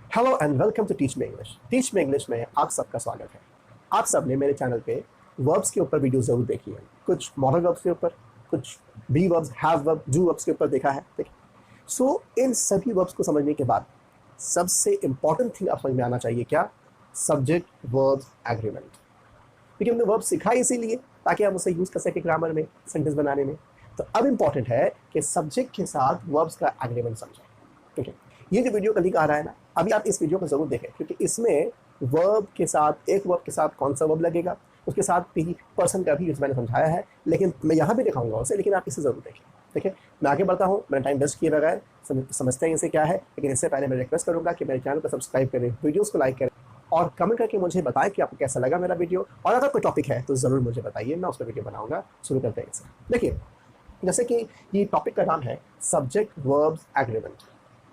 Hello and welcome to teach me English. Teach me English में आप सबका स्वागत है। आप सब ने मेरे चैनल पे वर्ब्स के ऊपर वीडियो ज़रूर देखी है, कुछ मॉडल वर्ब्स के ऊपर, कुछ be verbs, have verb, do verbs के ऊपर देखा है। देखिए, इन सभी वर्ब्स को समझने के बाद सबसे इंपॉर्टेंट थिंग आप समझ में आना चाहिए क्या? Subject verb agreement. क्योंकि हमने वर्ब सीखा इसीलिए ताकि हम उसे यूज़ कर सकें ग्रामर में, सेंटेंस बनाने में। तो अब इंपॉर्टेंट है कि सब्जेक्ट के साथ वर्ब्स का एग्रीमेंट समझें। ठीक है, ये जो वीडियो का लिंक आ रहा है ना, अभी आप इस वीडियो को ज़रूर देखें, क्योंकि इसमें वर्ब के साथ, एक वर्ब के साथ कौन सा वर्ब लगेगा, उसके साथ भी पर्सन का भी मैंने समझाया है, लेकिन मैं यहाँ भी दिखाऊंगा उसे, लेकिन आप इसे ज़रूर देखें। ठीक है, मैं आगे बढ़ता हूँ, मैंने टाइम वेस्ट किए बगैर समझते हैं इसे क्या है। लेकिन इससे पहले मैं रिक्वेस्ट करूँगा कि मेरे चैनल को सब्सक्राइब करें, वीडियोज़ को लाइक करें और कमेंट करके मुझे बताएं कि आपको कैसा लगा मेरा वीडियो। और अगर कोई टॉपिक है तो ज़रूर मुझे बताइए, मैं उस पर वीडियो बनाऊँगा। शुरू करते हैं इसे। देखिए, जैसे कि ये टॉपिक का नाम है सब्जेक्ट वर्ब्स एग्रीमेंट।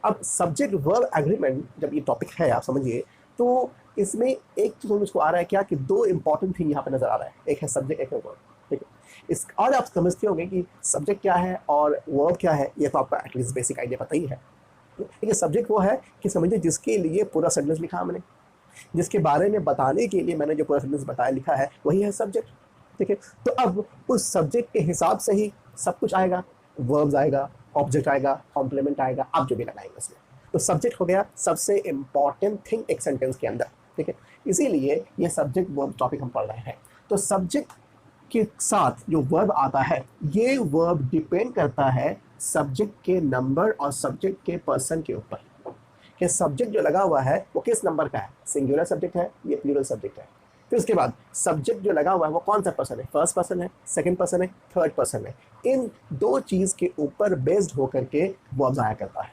अब सब्जेक्ट वर्ब एग्रीमेंट जब ये टॉपिक है, आप समझिए, तो इसमें एक चीज़ मुझको आ रहा है क्या कि दो इंपॉर्टेंट थिंग यहाँ पे नज़र आ रहा है, एक है सब्जेक्ट, एक है वर्ब। ठीक है, इस और आप समझते होंगे कि सब्जेक्ट क्या है और वर्ब क्या है, ये तो आपका एटलीस्ट बेसिक आइडिया पता ही है। लेकिन सब्जेक्ट वो है कि समझिए जिसके लिए पूरा सेंटेंस लिखा हमने, जिसके बारे में बताने के लिए मैंने जो पूरा सेंटेंस बताया लिखा है, वही है सब्जेक्ट। ठीक है, तो अब उस सब्जेक्ट के हिसाब से ही सब कुछ आएगा, वर्ब्स आएगा, ऑब्जेक्ट आएगा, कॉम्प्लीमेंट आएगा, आप जो भी लगाएंगे उसमें। तो सब्जेक्ट हो गया सबसे इंपॉर्टेंट थिंग एक सेंटेंस के अंदर। ठीक है, इसीलिए ये सब्जेक्ट वर्ब टॉपिक हम पढ़ रहे हैं। तो सब्जेक्ट के साथ जो वर्ब आता है, ये वर्ब डिपेंड करता है सब्जेक्ट के नंबर और सब्जेक्ट के पर्सन के ऊपर, कि सब्जेक्ट जो लगा हुआ है वो किस नंबर का है, सिंगुलर सब्जेक्ट है, ये प्लूरल सब्जेक्ट है। फिर उसके बाद सब्जेक्ट जो लगा हुआ है वो कौन सा पर्सन है, फर्स्ट पर्सन है, सेकंड पर्सन है, थर्ड पर्सन है। इन दो चीज़ के ऊपर बेस्ड होकर के वर्ब्स आया करता है।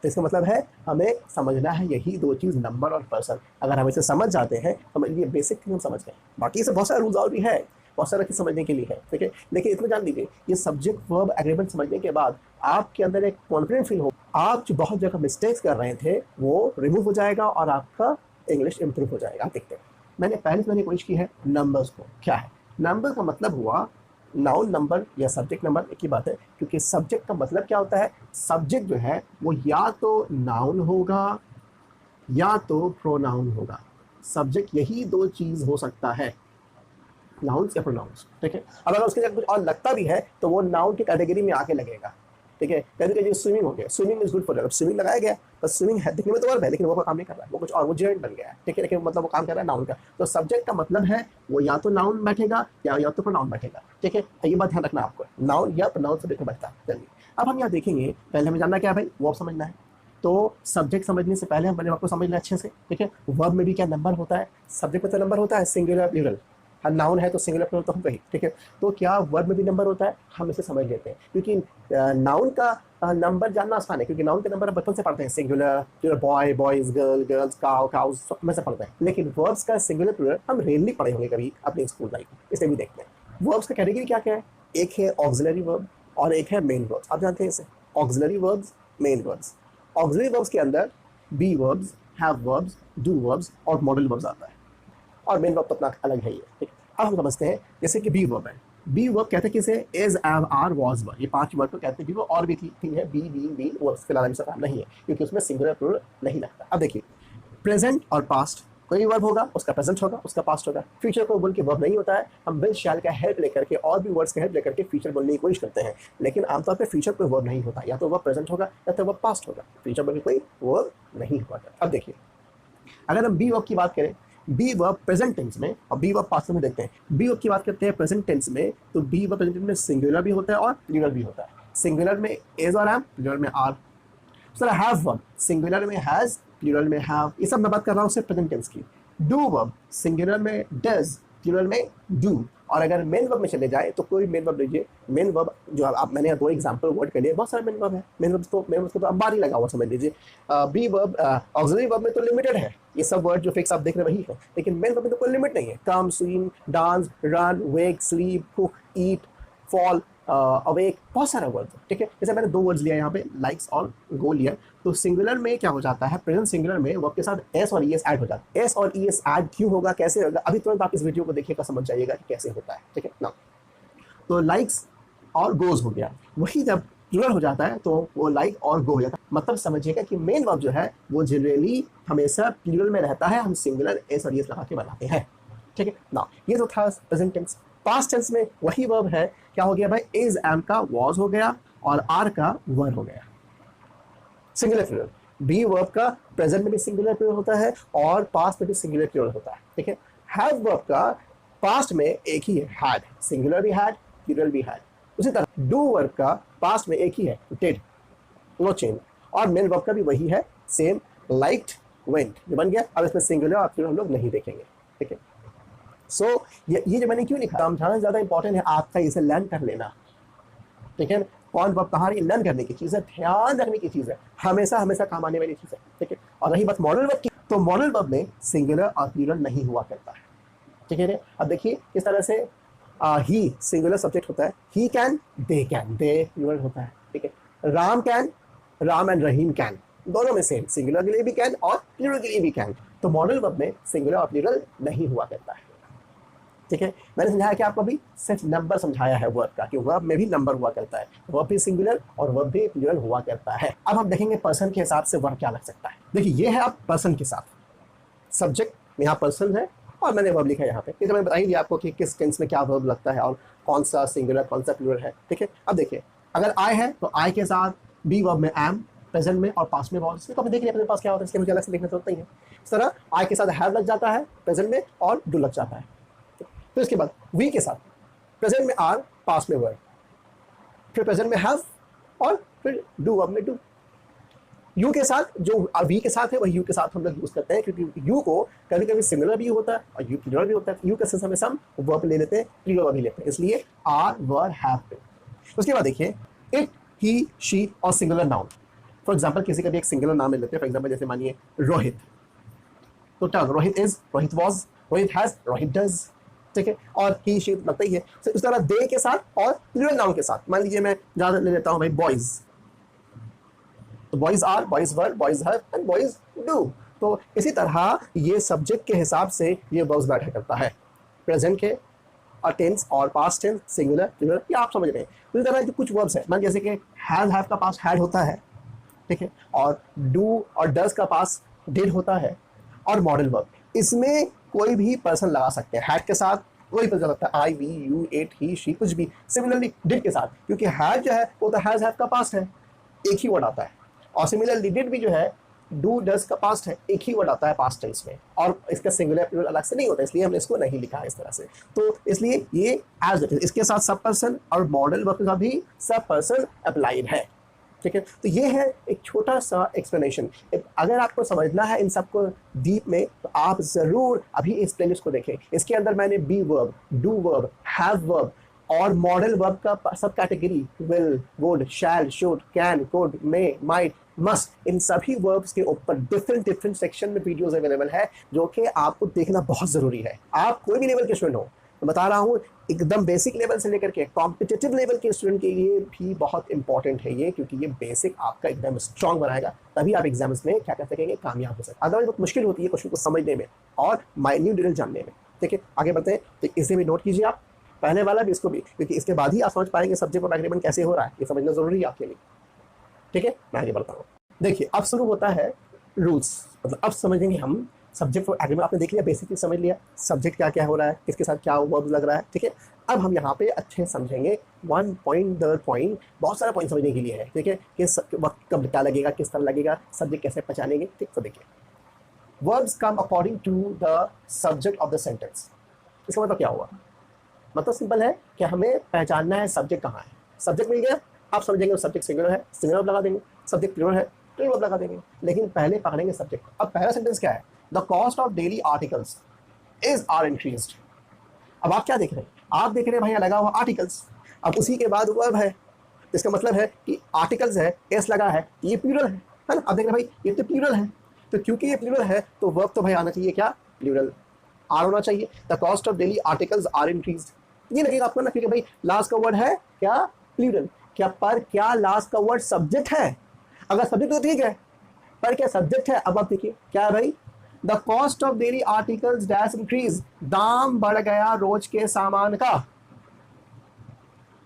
तो इसका मतलब है हमें समझना है यही दो चीज़, नंबर और पर्सन। अगर हम इसे समझ जाते हैं, हमें ये बेसिक थिंग हम समझ गए। बाकी इसे बहुत सारे रूल्स और भी है, बहुत सारा चीज़ समझने के लिए है। ठीक है, लेकिन इतना जान लीजिए, ये सब्जेक्ट वर्ब एग्रीमेंट समझने के बाद आपके अंदर एक कॉन्फिडेंट फील हो, आप जो बहुत जगह मिस्टेक्स कर रहे थे वो रिमूव हो जाएगा और आपका इंग्लिश इंप्रूव हो जाएगा। आप देखते हैं, मैंने कोशिश की है नंबर्स को। क्या है नंबर का मतलब? हुआ नाउन नंबर या सब्जेक्ट नंबर, एक ही बात है। क्योंकि सब्जेक्ट का मतलब क्या होता है, सब्जेक्ट जो है वो या तो नाउन होगा या तो प्रोनाउन होगा। सब्जेक्ट यही दो चीज़ हो सकता है, नाउन्स या प्रोनाउंस। ठीक है, अब अगर उसके साथ कुछ और लगता भी है तो वो नाउन की कैटेगरी में आके लगेगा। ठीक है, कभी कभी स्विमिंग हो गया, स्विमिंग इज गुड फॉर, अब स्विमिंग लगाया गया तो स्विमिंग है, दिखने में तो वर्ब है लेकिन वो काम नहीं कर रहा है, वो कुछ और, वो जेंट बन गया है। ठीक है, लेकिन मतलब वो काम कर रहा है नाउन का। तो सब्जेक्ट का मतलब है वो या तो नाउन बैठेगा या तो प्रोनाउन बैठेगा। ठीक है, ये बात ध्यान रखना आपको, नाउन या प्रोनाउन सब्जेक्ट में बैठता है। चलिए, अब हम यहाँ देखेंगे, पहले हमें जानना क्या है भाई, वर्ब समझना है। तो सब्जेक्ट समझने से पहले हम पहले आपको समझना अच्छे से। ठीक है, वर्ब में भी क्या नंबर होता है, सब्जेक्ट में तो नंबर होता है, सिंगुलर प्लूरल। हाँ, नाउन है तो सिंगुलर प्लूरल तो होगा ही। ठीक है, तो क्या वर्ब में भी नंबर होता है, हम इसे समझ लेते हैं। क्योंकि नाउन का नंबर जानना आसान है, क्योंकि नाउन के नंबर बचपन से पढ़ते हैं, singular plural, boy boys, girl girls, cow cows, सब में से पढ़ते हैं। लेकिन वर्ब्स का सिंगुलर प्लूरल हम रेयरली पढ़े होंगे कभी अपने स्कूल लाइफ में, इसे भी देखते हैं। वर्ब्स का कैटेगरी क्या क्या है, एक है ऑक्सिलरी वर्ब और एक है मेन वर्ब्स। आप जानते हैं इसे, auxiliary verbs, main verbs. Auxiliary verbs के अंदर be verbs, have verbs, do verbs और मॉडल वर्ब्स आता है, और मेन वर्ब तो अपना अलग है ही है। ठीक है, अब हम समझते हैं, जैसे कि बी वर्ब है। बी वर्ब कहते हैं किसे, एज, एव, आर, वाज, वर, ये 5 वर्ब को कहते हैं बी वर्ब। और भी थिंग है, बी, बीइंग, बीइंग, वर्ब्स के अलावा काम नहीं है, क्योंकि उसमें सिंगुलर प्लूरल नहीं लगता। अब देखिए, प्रेजेंट और पास्ट, कोई वर्ब होगा उसका प्रेजेंट होगा, उसका पास्ट होगा। फ्यूचर को बोल के वर्ब नहीं होता है, हम विल, शैल का हेल्प लेकर के और भी वर्ड्स का हेल्प लेकर के फ्यूचर बोलने की कोशिश करते हैं, लेकिन आमतौर पर फ्यूचर कोई वर्ब नहीं होता, या तो वर्ब प्रेजेंट होगा या तो वर्ब पास्ट होगा, फ्यूचर बोल के कोई वर्ब नहीं होता। अब देखिए, अगर हम बी वर्ब की बात करें, बी वर्ब प्रेजेंट टेंस में और बी वर्ब पास्ट में देखते हैं। बी वर्ब की बात करते हैं प्रेजेंट टेंस में, तो बी वर्ब प्रेजेंट टेंस में सिंगुलर भी होता है और प्लूरल भी होता है। सिंगुलर में एज और एम, प्लूरल में are. Sir have verb, singular में हैज, प्लूरल में हैव। ये सब मैं बात कर रहा हूँ सिर्फ प्रेजेंट टेंस की। डू वर्ब, सिंगुलर में डज, प्लूरल में डू। और अगर मेन वर्ब में चले जाए तो कोई मेन वर्ब लीजिए, मेन वर्ब जो आप, मैंने दो एग्जांपल वर्ड कर लिए, बहुत सारे मेन वर्ब है। मेन वर्ब को तो अंबार ही लगा हुआ समझ लीजिए। बी वर्ब, ऑक्सिलरी वर्ब में तो लिमिटेड है, ये सब वर्ड जो फिक्स आप देख रहे वही है, लेकिन मेन वर्ब में तो कोई लिमिट नहीं है। कम, स्विम, डांस, रन, वेक, स्लीप, कुक, ईट, फॉल, अवेक, बहुत सारा वर्ड है। ठीक है, जैसे मैंने दो वर्ड्स लिया यहाँ पे, लाइक्स और गो लिया, तो सिंगुलर में क्या हो जाता है, प्रेजेंट सिंगुलर में वर्ब के साथ एस और ईएस ऐड हो जाता है। एस और ईएस ऐड क्यों होगा, कैसे होगा, अभी तुरंत आप इस वीडियो को देखिएगा, समझ जाइएगा कि कैसे होता है। ठीक है ना, तो लाइक्स और गोज हो गया, वही जब प्लूरल हो जाता है तो वो लाइक और गो हो जाता है। मतलब समझिएगा कि मेन वर्ब जो है वो जनरली हमेशा प्लूरल में रहता है, हम सिंगुलर एस और एस लगा के बनाते हैं। ठीक है ना, ये तो था प्रेजेंट टेंस। पास्ट टेंस में वही वर्ब है, क्या हो गया भाई, इज एम का वॉज हो गया और आर का वर हो गया, सिंगुलर प्लूरल। बी वर्ब का प्रेजेंट में भी सिंगुलर प्लूरल होता है और पास्ट में भी सिंगुलर प्लूरल होता है। ठीक है, हैव वर्ब का पास्ट में एक ही है, हैड, सिंगुलर भी हैड, प्लूरल भी हैड। उसी तरह डू वर्ब का पास्ट में एक ही है, डिड, नो चेंज। और मेन वर्ब का भी वही है, सेम, लाइक्ड, वेंट, जो बन गया। अब इसमें सिंगुलर और प्लूरल हम लोग नहीं देखेंगे। ठीक है, सो ये जो मैंने क्यों लिखा, समझाना ज़्यादा इंपॉर्टेंट है आपका, इसे लर्न कर लेना। ठीक है, कौन वर्ब कहाँ, लर्न करने की चीज़ है, ध्यान रखने की चीज़ है, हमेशा हमेशा काम आने वाली चीज़ है। ठीक है, और रही बात मॉडल वर्ब की, तो मॉडल वर्ब में सिंगुलर और प्लूरल नहीं हुआ करता है। ठीक है, अब देखिए किस तरह से ही सिंगुलर सब्जेक्ट होता है, he can, they can, they plural होता है। ठीक है, Ram can, Ram and Rahim can, दोनों में सेम, सिंगुलर के लिए भी कैन और प्लूरल के लिए भी कैन। तो मॉडल वर्ब में सिंगुलर और प्लूरल नहीं हुआ करता है। ठीक है, मैंने समझाया कि आपको अभी सिर्फ नंबर समझाया है वर्ब का, कि वर्ब में भी नंबर हुआ करता है, वर्ब भी सिंगुलर और वर्ब भी प्लूरल हुआ करता है। अब हम देखेंगे पर्सन के हिसाब से वर्ब क्या लग सकता है। देखिए ये है आप पर्सन के साथ, सब्जेक्ट यहाँ पर्सन है और मैंने वर्ब लिखा है यहाँ पे। तो मैंने बताई दिया आपको कि किस टेंस में क्या वर्ब लगता है और कौन सा सिंगुलर कौन सा प्लूरल है। ठीक है, अब देखिए अगर आई है तो आई के साथ बी वर्ब में एम, प्रेजेंट में और पास्ट में वॉज, तो देख लिया अपने पास क्या होता है, इसलिए मुझे अलग से देखना जरूरत नहीं है। इस तरह आई के साथ हैव लग जाता है प्रेजेंट में और डू लग जाता है। तो इसके बाद वी के साथ प्रेजेंट में आर, पास्ट में वर, फिर प्रेजेंट में हैव और फिर डू वर्ब में डू। यू के साथ जो वी के साथ है वही यू के साथ हम लोग यूज करते हैं, क्योंकि यू को कभी कभी सिंगुलर भी होता है और यू प्लूरल भी होता है। यू के साथ हमेशा हम वर्ब ले लेते हैं, प्लूरल वर्ब भी लेते हैं, इसलिए आर, वर, हैव, बीन। उसके बाद देखिए इट, ही, शी और सिंगुलर नाउन। फॉर एग्जाम्पल किसी का भी एक सिंगुलर नाम ले लेते हैं, फॉर एग्जाम्पल जैसे मानिए रोहित, तो turn Rohit is, Rohit was, Rohit has, Rohit does. ठीक है, और ही शी लगता ही है। इस तरह दे के साथ और प्लूरल नाउन के साथ, मान लीजिए मैं ज्यादा ले लेता हूं भाई बॉयज, तो boys are, boys were, boys have and boys do. तो इसी तरह ये सब्जेक्ट के हिसाब से ये वर्ब्स बैठा करता है, प्रेजेंट के और टेंस और पास्ट टेंस, सिंगुलर प्लूरल, ये आप समझ रहे हैं। इसी तरह जो कुछ वर्ब्स है, मान जैसे कि हैज, हैव का पास्ट हैड होता है, ठीक है, और डू और डज का पास्ट डिड होता है, और मॉडल वर्ब, इसमें कोई भी पर्सन लगा सकते हैं। हैड के साथ कोई पर्सन लगता है, I, we, you, it, he, she, कुछ भी। सिमिलरली डिड के साथ, क्योंकि हैड जो है वो तो हैज, हैव का पास्ट है, एक ही वर्ड आता है, और सिमिलरली डिड भी जो है डू डज का पास्ट है, एक ही वर्ड आता है पास्ट टेंस में, और इसका सिंगुलर प्लूरल अलग से नहीं होता, इसलिए हमने इसको नहीं लिखा है इस तरह से। तो इसलिए ये एज इट इज, इसके साथ सब पर्सन और मॉडल वर्ब के साथ भी सब पर्सन अप्लाइड है। ठीक है, तो ये है एक छोटा सा एक्सप्लेनेशन। अगर आपको समझना है इन सबको डीप में, तो आप ज़रूर अभी इस प्लेलिस्ट को देखें। इसके अंदर मैंने be verb, do verb, have verb और मॉडल वर्ब का sub category, will, would, shall, should, can, could, may, might, must, इन सभी वर्ब्स के ऊपर डिफरेंट सेक्शन में वीडियोस अवेलेबल है, जो कि आपको देखना बहुत ज़रूरी है। आप कोई भी लेवल के स्टूडेंट हो, मैं बता रहा हूँ, एकदम बेसिक लेवल से लेकर के कॉम्पिटिटिव लेवल के स्टूडेंट के लिए भी बहुत इंपॉर्टेंट है ये, क्योंकि ये बेसिक आपका एकदम स्ट्रांग बनाएगा, तभी आप एग्जाम्स में क्या कर सकेंगे, कामयाब हो सकेंगे। अदरवाइज बहुत मुश्किल होती है क्वेश्चन को समझने में और माइन्यूट डिटेल जानने में। ठीक है, आगे बढ़ते हैं। तो इसे भी नोट कीजिए आप, पहले वाला भी, इसको भी, क्योंकि इसके बाद ही आप समझ पाएंगे सब्जेक्ट और एग्रीमेंट कैसे हो रहा है, ये समझना जरूरी है आपके लिए। ठीक है, मैं आगे बढ़ता हूँ। देखिए अब शुरू होता है रूल्स, मतलब अब समझेंगे हम सब्जेक्ट और एग्रीमेंट। आपने देख लिया, बेसिकली समझ लिया सब्जेक्ट क्या क्या हो रहा है, किसके साथ क्या वर्ब लग रहा है। ठीक है, अब हम यहाँ पे अच्छे समझेंगे, वन पॉइंट दर पॉइंट, बहुत सारा पॉइंट समझने के लिए है। ठीक है, किस वक्त कब क्या लगेगा, किस तरह लगेगा, सब्जेक्ट कैसे पहचानेंगे। ठीक, तो देखिए verbs come according to the subject of the sentence. इसका मतलब क्या हुआ, मतलब सिंपल है कि हमें पहचानना है सब्जेक्ट कहाँ है। सब्जेक्ट मिल गया, आप समझेंगे सब्जेक्ट सिंगुलर है, सिंगुलर लगा देंगे, सब्जेक्ट प्लूरल है, प्लूरल लगा देंगे, लेकिन पहले पकड़ेंगे सब्जेक्ट। अब पहला सेंटेंस क्या है, the cost of daily articles is are increased. अब आप क्या देख रहे हैं, आप देख रहे हैं भैया लगा हुआ आर्टिकल्स, अब उसी के बाद वर्ब है, इसका मतलब है कि आर्टिकल्स है, एस लगा है, ये प्लूरल है ना। अब देख रहे हैं भाई ये तो प्लूरल है, तो क्योंकि ये प्लूरल है तो वर्ब तो भाई आना चाहिए क्या, प्लूरल, आर होना चाहिए। The cost of daily articles are increased, ये लगेगा आपको ना, क्योंकि भाई लास्ट का वर्ड है क्या, प्लूरल। क्या पर क्या लास्ट का वर्ड सब्जेक्ट है, अगर सब्जेक्ट तो ठीक है, पर क्या सब्जेक्ट है। अब आप देखिए क्या है भाई, the cost of daily articles dash increase, दाम बढ़ गया रोज के सामान का,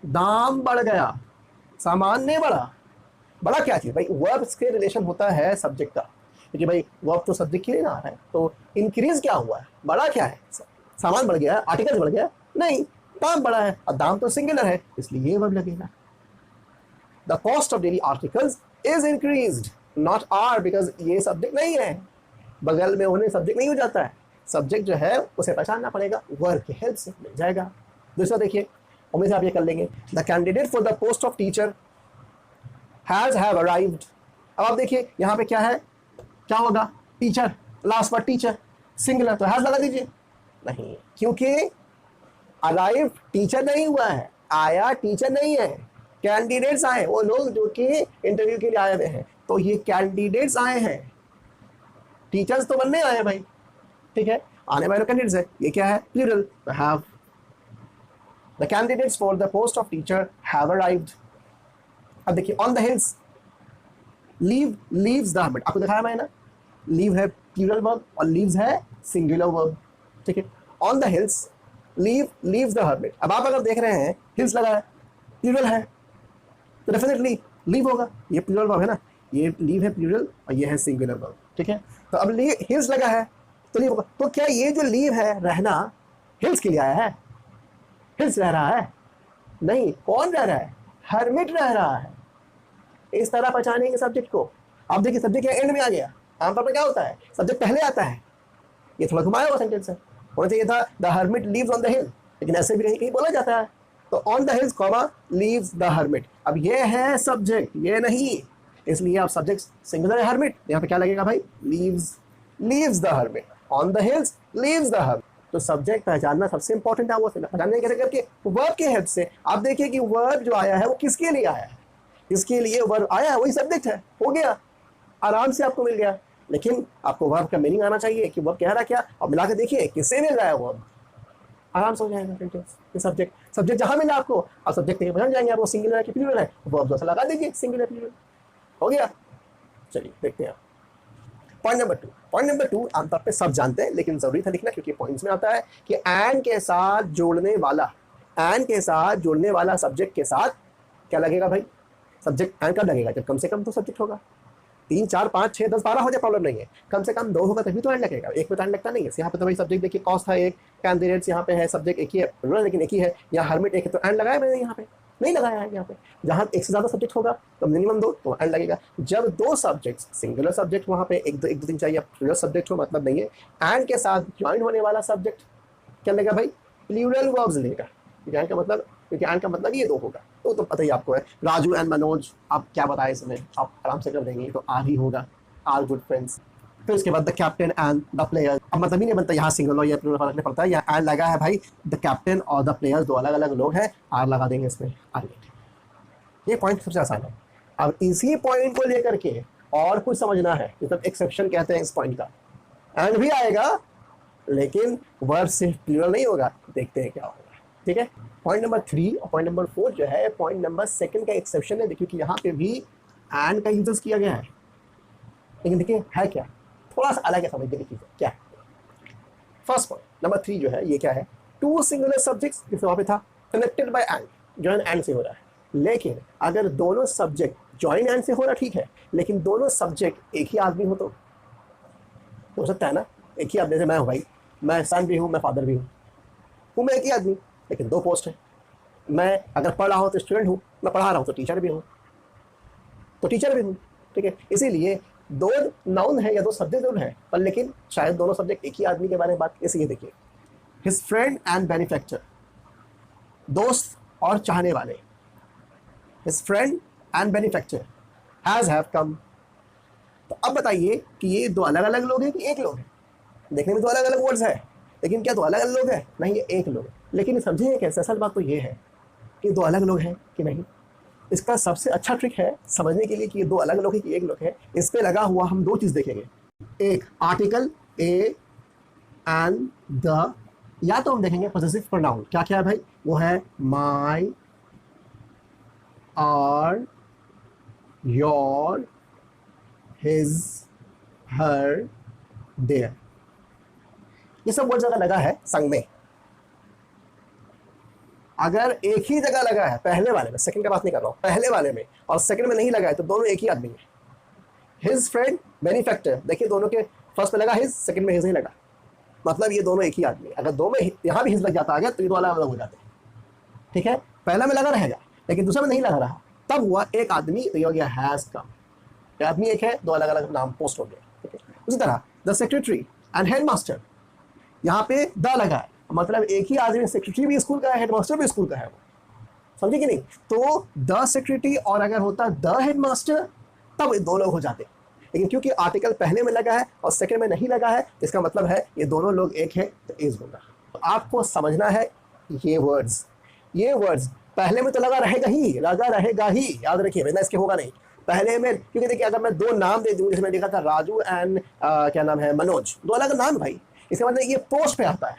दाम बढ़ गया, सामान्य बड़ा, बड़ा क्या चीज भाई, वर्ब्स के रिलेशन होता है सब्जेक्ट का, क्योंकि भाई वर्ब तो सब्जेक्ट के लिए ना आ रहा है, तो इंक्रीज क्या हुआ है, बड़ा क्या है, सामान बढ़ गया है, आर्टिकल बढ़ गया नहीं, दाम बढ़ा है, और दाम तो सिंगुलर है इसलिए ये वर्ब लगेगा। The cost of daily articles is increased, not are, because ये सब्जेक्ट नहीं है, बगल में होने सब्जेक्ट नहीं हो जाता है, सब्जेक्ट जो है उसे पहचानना पड़ेगा, वर्ब की हेल्प से मिल जाएगा। दूसरा देखिए, उम्मीद से आप ये कर लेंगे, the candidate for the post of teacher has have arrived. अब आप देखिए यहाँ पे क्या है, क्या होगा, teacher, last word teacher, singular, तो हैज लगा दीजिए, नहीं, क्योंकि अराइव टीचर नहीं हुआ है, आया टीचर नहीं है, कैंडिडेट्स आए, वो लोग जो कि इंटरव्यू के लिए आए हुए हैं, तो ये कैंडिडेट्स आए हैं, टीचर्स तो बनने आए हैं भाई, ठीक है, आने वाले कैंडिडेट्स है, ये क्या है, plural, have. The candidates for the post of teacher have arrived. अब देखिए, on the hills, live, leaves the hermit, आपको दिखाया मैंने ना, लीव है प्लूरल वर्ब और लीव्स है सिंगुलर वर्ब, ठीक है। On the hills, live, leaves the hermit. अब आप अगर देख रहे हैं हिल्स लगा है, प्लूरल है, तो डेफिनेटली लीव होगा, ये प्लूरल वर्ब है ना, ये लीव है प्लूरल और ये है सिंगुलर वर्ब, ठीक है। तो अब हिल्स लगा है तो लीव होगा, तो क्या ये जो लीव है, रहना, हिल्स के लिए आया है, हिल्स रह रहा है, नहीं, कौन रह रहा है, हर्मिट रह रहा है। इस तरह पहचानेंगे सब्जेक्ट को। आप देखिए सब्जेक्ट एंड में आ गया, आमतौर पर क्या होता है, सब्जेक्ट पहले आता है, ये थोड़ा घुमाया हुआ सेंटेंस है, होना चाहिए था the hermit leaves on the हिल, लेकिन ऐसे भी कहीं कहीं बोला जाता है, तो on the hills comma leaves the hermit. अब ये है सब्जेक्ट, ये नहीं, इसलिए आप सब्जेक्ट सिंगुलर है हर्मिट, यहाँ पे क्या लगेगा भाई, leaves, leaves the hermit, on the hills leaves the hermit. तो सब्जेक्ट पहचानना सबसे इंपॉर्टेंट है, वो पहचानने कैसे करके, वर्ब के हेल्प से। आप देखिए कि वर्ब जो आया है वो किसके लिए आया है, इसके लिए वर्ब आया है, वही सब्जेक्ट है, हो गया, आराम से आपको मिल गया। लेकिन आपको वर्ब का मीनिंग आना चाहिए कि वर्ब कह रहा क्या, और मिला के देखिए किससे मिल रहा है वर्ब, आराम से हो जाएगा सेंटेंस। ये सब्जेक्ट जहां मिला आपको, आप सब्जेक्ट पहचान जाएंगे, आप वो सिंगुलर है कि प्लूरल है, वर्ब दोसा लगा दीजिए, सिंगुलर प्लूरल, हो गया। चलिए देखते हैं पॉइंट नंबर 2। पॉइंट नंबर 2 आमतौर पे सब जानते हैं, लेकिन जरूरी था लिखना, क्योंकि पॉइंट्स में आता है कि एंड के साथ जोड़ने वाला, एंड के साथ जोड़ने वाला सब्जेक्ट के साथ क्या लगेगा भाई, सब्जेक्ट एंड कब लगेगा, जब कम से कम 2 सब्जेक्ट होगा, 3 4 5 6 10 12 हो जाए प्रॉब्लम नहीं है, कम से कम 2 होगा तभी तो एंड लगेगा, एक में तो एंड लगता नहीं है। यहाँ पे तो भाई सब्जेक्ट देखिए कॉस्ट था एक, कैंडिडेट्स यहाँ पे है, सब्जेक्ट एक ही है, लेकिन एक ही है, यहाँ हर्मिट एक है, तो एंड लगाया मैंने, यहाँ पे नहीं लगाया है। यहाँ पे जहाँ एक से ज़्यादा सब्जेक्ट होगा तो मिनिमम 2 तो एंड लगेगा। जब 2 सब्जेक्ट, सिंगुलर सब्जेक्ट वहाँ पे एक दो तीन चाहिए, प्लूरल सब्जेक्ट हो मतलब नहीं है, एंड के साथ ज्वाइन होने वाला सब्जेक्ट क्या लेगा भाई, प्लूरल वर्ब्स लेगा, एंड का मतलब, क्योंकि एंड का मतलब ये 2 होगा, तो पता ही आपको है। राजू एंड मनोज, आप क्या बताएं इसमें, आप आराम से कर देंगे, तो आर ही होगा, आर गुड फ्रेंड्स। फिर उसके बाद the captain and the player, अब मतलब ही नहीं बनता यहाँ सिंगल और या प्लूरल फर्क नहीं पड़ता है, यहाँ एंड लगा है भाई, द कैप्टन और द प्लेयर्स 2 अलग अलग लोग हैं, आर लगा देंगे इसमें, आर। ये पॉइंट सबसे आसान है। अब इसी पॉइंट को लेकर के और कुछ समझना है, मतलब एक्सेप्शन कहते हैं इस पॉइंट का, एंड भी आएगा लेकिन वर्ब सिर्फ प्लूरल नहीं होगा, देखते हैं क्या होगा, ठीक है। पॉइंट नंबर 3 और पॉइंट नंबर 4 जो है पॉइंट नंबर 2 का एक्सेप्शन है। देखिए कि यहाँ पे भी एंड का यूज किया गया है, लेकिन देखिए है क्या, थोड़ा सा अलग है, समझने की चीज़ क्या है। फर्स्ट पॉइंट नंबर 3 जो है ये क्या है, 2 सिंगुलर सब्जेक्ट्स, जैसे वहाँ पे था connected by and, join and से हो रहा है, लेकिन अगर दोनों सब्जेक्ट जॉइन एंड से हो रहा ठीक है, लेकिन दोनों सब्जेक्ट एक ही आदमी हो तो हो सकता है ना, एक ही आदमी, जैसे मैं हूँ भाई, मैं सन भी हूँ, मैं फादर भी हूँ मैं एक ही आदमी, लेकिन 2 पोस्ट है। मैं अगर पढ़ रहा हूँ तो स्टूडेंट हूँ, मैं पढ़ा रहा हूँ तो टीचर भी हूँ, ठीक है। इसीलिए 2 नाउन है या 2 सब्जेक्ट जरूर है, पर लेकिन शायद दोनों सब्जेक्ट एक ही आदमी के बारे में बात, इसलिए देखिए हिज फ्रेंड एंड बेनिफैक्टर, दोस्त और चाहने वाले, his friend and benefactor has have come. तो अब बताइए कि ये 2 अलग अलग लोग हैं कि एक लोग है, देखने में तो अलग अलग वर्ड्स है, लेकिन क्या 2 अलग अलग लोग हैं, नहीं ये एक लोग है। लेकिन समझिए कैसे, असल बात तो ये है कि 2 अलग लोग हैं कि नहीं। इसका सबसे अच्छा ट्रिक है समझने के लिए कि ये 2 अलग लोग हैं कि एक लोग है, इस पे लगा हुआ हम 2 चीज़ देखेंगे, एक आर्टिकल ए एंड द, या तो हम देखेंगे पॉजिटिव प्रोनाउन, क्या क्या है भाई, वो है my, our, your, his, her, their, ये सब वर्ड अगर लगा है संग में, अगर एक ही जगह लगा है पहले वाले में, सेकंड का बात नहीं कर रहा हूँ, पहले वाले में और सेकंड में नहीं लगा है तो दोनों एक ही आदमी है। हिज फ्रेंड बेनिफैक्टर, देखिए दोनों के फर्स्ट में लगा हिज, सेकंड में हिज नहीं लगा, मतलब ये दोनों एक ही आदमी है। अगर दो में यहाँ भी हिज लग जाता आगे तो ये दो अलग अलग हो जाते हैं, ठीक है। पहला में लगा रहेगा लेकिन दूसरा में नहीं लगा रहा, तब हुआ एक आदमी, तो ये हो गया हैज कम। आदमी एक है, दो अलग अलग नाम पोस्ट हो गए, ठीक है। उसी तरह द सेक्रेटरी एंड हेडमास्टर, यहाँ पे द लगा है, मतलब एक ही आदमी, सेक्रेटरी भी स्कूल का है, हेडमास्टर भी स्कूल का है, समझे कि नहीं। तो द सेक्रेटरी और अगर होता द हेडमास्टर तब दो लोग हो जाते, लेकिन क्योंकि आर्टिकल पहले में लगा है और सेकंड में नहीं लगा है, इसका मतलब है ये दोनों लोग एक है, तो इज होगा। तो आपको समझना है ये वर्ड्स पहले में तो लगा रहेगा ही, याद रखिए, वरना इसके होगा नहीं पहले में। क्योंकि देखिए अगर मैं दो नाम दे दूं, जिसमें लिखा था राजू एंड क्या नाम है, मनोज, दो अलग नाम भाई, इसका मतलब ये पोस्ट पे आता है,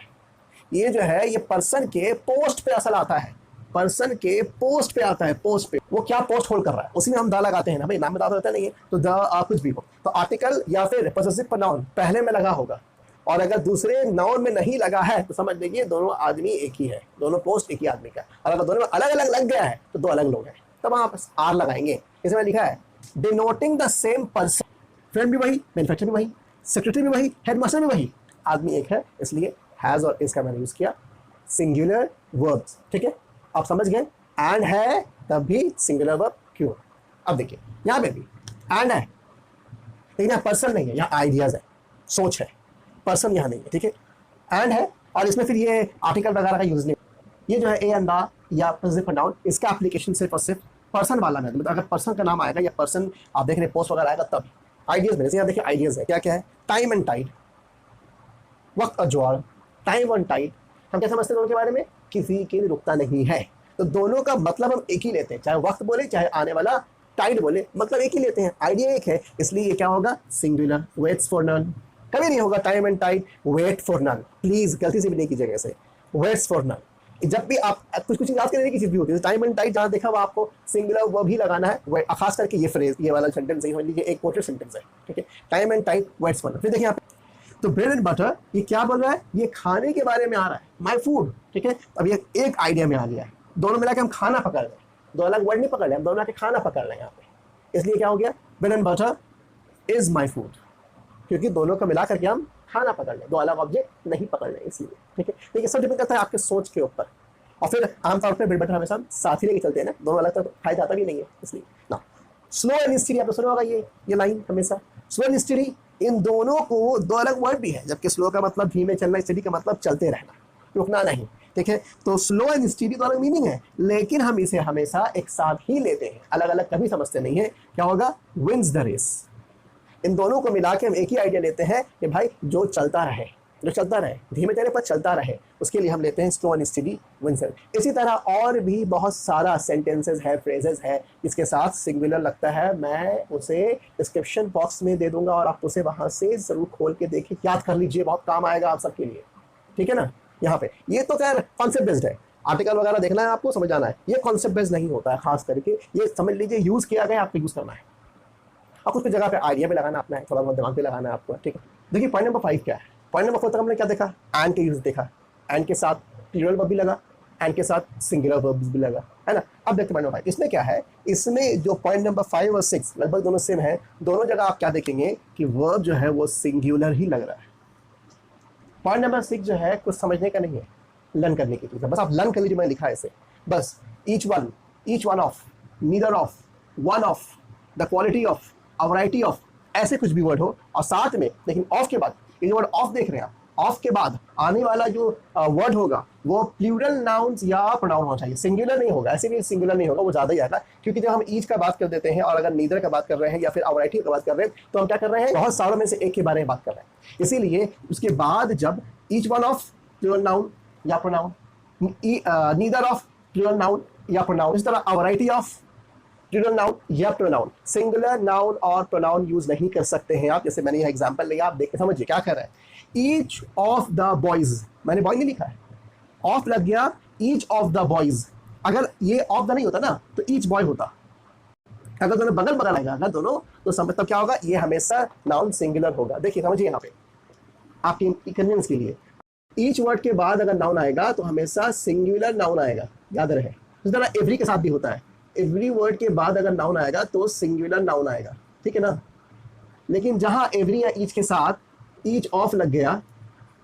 ये जो है ये पर्सन के पोस्ट पे असल आता है, पर्सन के पोस्ट पे आता है, पोस्ट पे वो क्या पोस्ट होल्ड कर रहा है, उसी में हम द लगाते हैं ना भाई, नाम बता रहता नहीं है तो द कुछ भी हो। तो आर्टिकल या फिर पॉसेसिव प्रोनाउन पहले में लगा होगा, और अगर दूसरे नाउन में नहीं लगा है तो समझ लीजिए दोनों आदमी एक ही है, दोनों पोस्ट एक ही आदमी का। और अगर दोनों में अलग अलग लग गया है तो दो अलग लोग हैं, तब आप आर लगाएंगे। इसमें लिखा है denoting the same person, friend भी वही, मैन्युफैक्चरर भी वही, सेक्रेटरी भी वही, हेडमास्टर भी वही, आदमी एक है, इसलिए हैज और इसका मैंने यूज किया सिंगुलर वर्ब्स, ठीक है। आप समझ गए, एंड है तब भी सिंगुलर वर्ब क्यों। अब देखिए यहाँ पे भी एंड है, लेकिन यहाँ पर्सन नहीं है, यहाँ आइडियाज है, सोच है, पर्सन यहाँ नहीं है, ठीक है। एंड है और इसमें फिर ये आर्टिकल वगैरह का यूज नहीं, ये जो है ए एंड द या पॉजिटिव प्रोनाउन, इसका एप्लीकेशन सिर्फ और सिर्फ पर्सन वाला में, मतलब अगर पर्सन का नाम आएगा या पर्सन आप देख रहे पोस्ट वगैरह आएगा तब। आइडियाज में यहाँ देखिए आइडियाज है, क्या क्या है, टाइम एंड टाइड, वक्त और ज्वार, टाइम एंड टाइड, हम क्या समझते हैं दोनों के बारे में, किसी के लिए रुकता नहीं है, तो दोनों का मतलब हम एक ही लेते हैं, चाहे वक्त बोले चाहे आने वाला टाइड बोले, मतलब एक ही लेते हैं, आइडिया एक है, इसलिए ये क्या होगा, सिंगुलर, वेट्स फॉर नन, कभी नहीं होगा time and tide wait for none, please गलती से भी नहीं कीजिएगा ऐसे, वेट्स फॉर नन। जब भी आप कुछ याद करने की चीज भी होती है, टाइम एंड टाइड जहाँ देखा वो आपको सिंगुलर वर्ब ही लगाना है, खास करके ये फ्रेज, ये वाला सेंटेंस समझ लीजिए एक पोर्ट्रेट सेंटेंस है, ठीक है, time and tide waits for none. फिर देखिए यहाँ पे तो ब्रेड एंड बटर, ये क्या बोल रहा है, ये खाने के बारे में आ रहा है, माई फूड, ठीक है। अब ये एक आइडिया में आ गया है, दोनों मिला के हम खाना पकड़ रहे हैं, दो अलग वर्ड नहीं पकड़ रहे, हम दोनों मिला के खाना पकड़ रहे हैं यहाँ पे, इसलिए क्या हो गया, bread and butter is my food, क्योंकि दोनों को मिला करके हम खाना पकड़ लें, दो अलग ऑब्जेक्ट नहीं पकड़ लें इसलिए, ठीक है। देखिए सब डिपेंड करता है आपके सोच के ऊपर, और फिर आमतौर पर ब्रेड बटर हमेशा साथ ही लेके चलते हैं ना, दोनों अलग तो खाया जाता भी नहीं है, इसलिए ना। स्लो एंड स्टडी, आपने सुना होगा ये लाइन हमेशा, स्लो एंड स्टडी, इन दोनों को दो अलग वर्ड भी है, जबकि स्लो का मतलब धीमे चलना, स्टडी का मतलब चलते रहना, रुकना नहीं, ठीक है। तो स्लो एंड स्टडी तो अलग मीनिंग है, लेकिन हम इसे हमेशा एक साथ ही लेते हैं, अलग अलग कभी समझते नहीं है। क्या होगा, विंस द रेस, इन दोनों को मिला के हम एक ही आइडिया लेते हैं कि भाई जो चलता रहे, धीमे चलने पर चलता रहे, उसके लिए हम लेते हैं स्लो एंड स्टडी विंस। इसी तरह और भी बहुत सारा सेंटेंसेस है, फ्रेजेस है, इसके साथ सिंगुलर लगता है, मैं उसे डिस्क्रिप्शन बॉक्स में दे दूंगा और आप उसे वहां से जरूर खोल के देखिए, याद कर लीजिए, बहुत काम आएगा आप सबके लिए, ठीक है ना। यहाँ पे ये तो खैर कॉन्सेप्ट बेस्ड है, आर्टिकल वगैरह देखना है आपको, समझ आना है, ये कॉन्सेप्ट बेस्ड नहीं होता है, खास करके ये समझ लीजिए यूज किया गया, आपको यूज करना है, आपको उसकी जगह पे आइडिया भी लगाना अपना है, थोड़ा बहुत दिमाग भी लगाना है आपको, ठीक है। देखिए पॉइंट नंबर 5 क्या है, पॉइंट नंबर 4 तक हमने क्या देखा, एंड के यूज देखा, एंड के साथ प्लूरल वर्ब भी लगा, एंड के साथ सिंगुलर वर्ब्स भी लगा, है ना। अब देखते पॉइंट नंबर 5, इसमें क्या है, इसमें जो पॉइंट नंबर 5 और 6 लगभग दोनों सेम है, दोनों जगह आप क्या देखेंगे कि वर्ब जो है वो सिंगुलर ही लग रहा है। पॉइंट नंबर 6 जो है कुछ समझने का नहीं है, लर्न करने की चीज़ है, बस आप लर्न कर लीजिए, मैंने लिखा है इसे, बस each one of, neither of, one of, the quality of, a variety of, ऐसे कुछ भी वर्ड हो, और साथ में लेकिन ऑफ के बाद, ये जो वर्ड ऑफ देख रहे हैं आप, ऑफ के बाद आने वाला जो वर्ड होगा वो प्लूरल नाउन्स या प्रोनाउन होना चाहिए, सिंगुलर नहीं होगा, ऐसे भी सिंगुलर नहीं होगा, वो ज़्यादा ही आएगा, क्योंकि जब हम ईच का बात कर देते हैं और अगर नीदर का बात कर रहे हैं या फिर वैरायटी का बात कर रहे हैं, तो हम क्या कर रहे हैं, बहुत सारों में से एक के बारे में बात कर रहे हैं। इसीलिए उसके बाद जब each one of plural noun या pronoun, neither of plural noun या प्रोनाउन, इस तरह वैरायटी ऑफ प्लूरल नाउन या प्रोनाउन, सिंगुलर नाउन और प्रोनाउन यूज नहीं कर सकते हैं आप। जैसे मैंने यह एग्जांपल लिया, आप देख के समझिए क्या कर रहा है, ईच ऑफ द बॉयज, मैंने बॉय नहीं लिखा है, ऑफ लग गया, ईच ऑफ द बॉयज, अगर ये ऑफ द नहीं होता ना तो ईच बॉय होता, अगर दोनों बगल बगल आएगा, अगर दोनों तो मतलब क्या होगा, ये हमेशा नाउन सिंगुलर होगा। देखिए समझिए यहाँ पे आपकी कन्वीनियंस के लिए, ईच वर्ड के बाद अगर नाउन आएगा तो हमेशा सिंगुलर नाउन आएगा, याद रहे। इस तरह एवरी के साथ भी होता है, एवरी वर्ड के बाद अगर नाउन आएगा तो सिंगुलर नाउन आएगा, ठीक है ना। लेकिन जहां एवरी या ईच के साथ ईच ऑफ लग गया,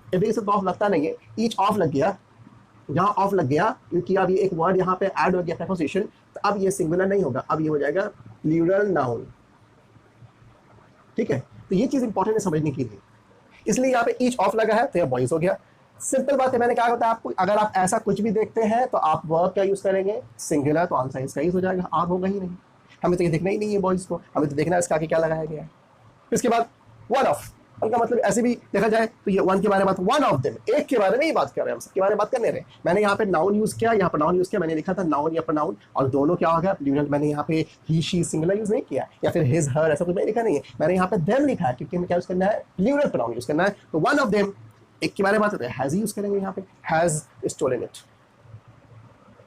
एवरी के साथ ऑफ लगता नहीं है, ईच ऑफ लग गया, जहां ऑफ लग गया क्योंकि अब ये एक वर्ड यहाँ पे ऐड हो गया प्रीपोजिशन, तो अब ये सिंगुलर नहीं होगा, अब ये हो जाएगा प्लूरल नाउन, ठीक है। तो ये चीज इंपॉर्टेंट है समझने के लिए, इसलिए यहाँ पे ईच ऑफ लगा है तो यह बॉयज हो गया। सिंपल बात है, मैंने क्या होता है आपको, अगर आप ऐसा कुछ भी देखते हैं तो आप वर्ब क्या यूज करेंगे, सिंगुलर, तो आंसर इसका यूज हो जाएगा, आर होगा ही नहीं। हमें तो ये देखना ही नहीं है बॉयज को, हमें तो देखना है इसका आगे क्या लगाया गया है। इसके बाद वन ऑफ, उनका मतलब ऐसे भी देखा जाए तो ये वन के बारे में बात, वन ऑफ देम, एक के बारे में ही बात कर रहे हैं, हम सबके बारे में बात करने रहे। मैंने यहाँ पे नाउन यूज किया, यहाँ पर नाउन यूज किया, मैंने लिखा था नाउन या प्रोनाउन, और दोनों क्या हो गया प्लूरल। मैंने यहाँ पे ही शी सिंगुलर यूज नहीं किया, या फिर हिज हर ऐसा कुछ मैंने लिखा नहीं है, मैंने यहाँ पे देम लिखा है क्योंकि हमें क्या यूज करना है, प्लूरल प्रोनाउन यूज करना है। तो वन ऑफ देम, एक के बारे में बात करते हैं, हैज यूज करेंगे यहाँ पे, हैज स्टोलन इट।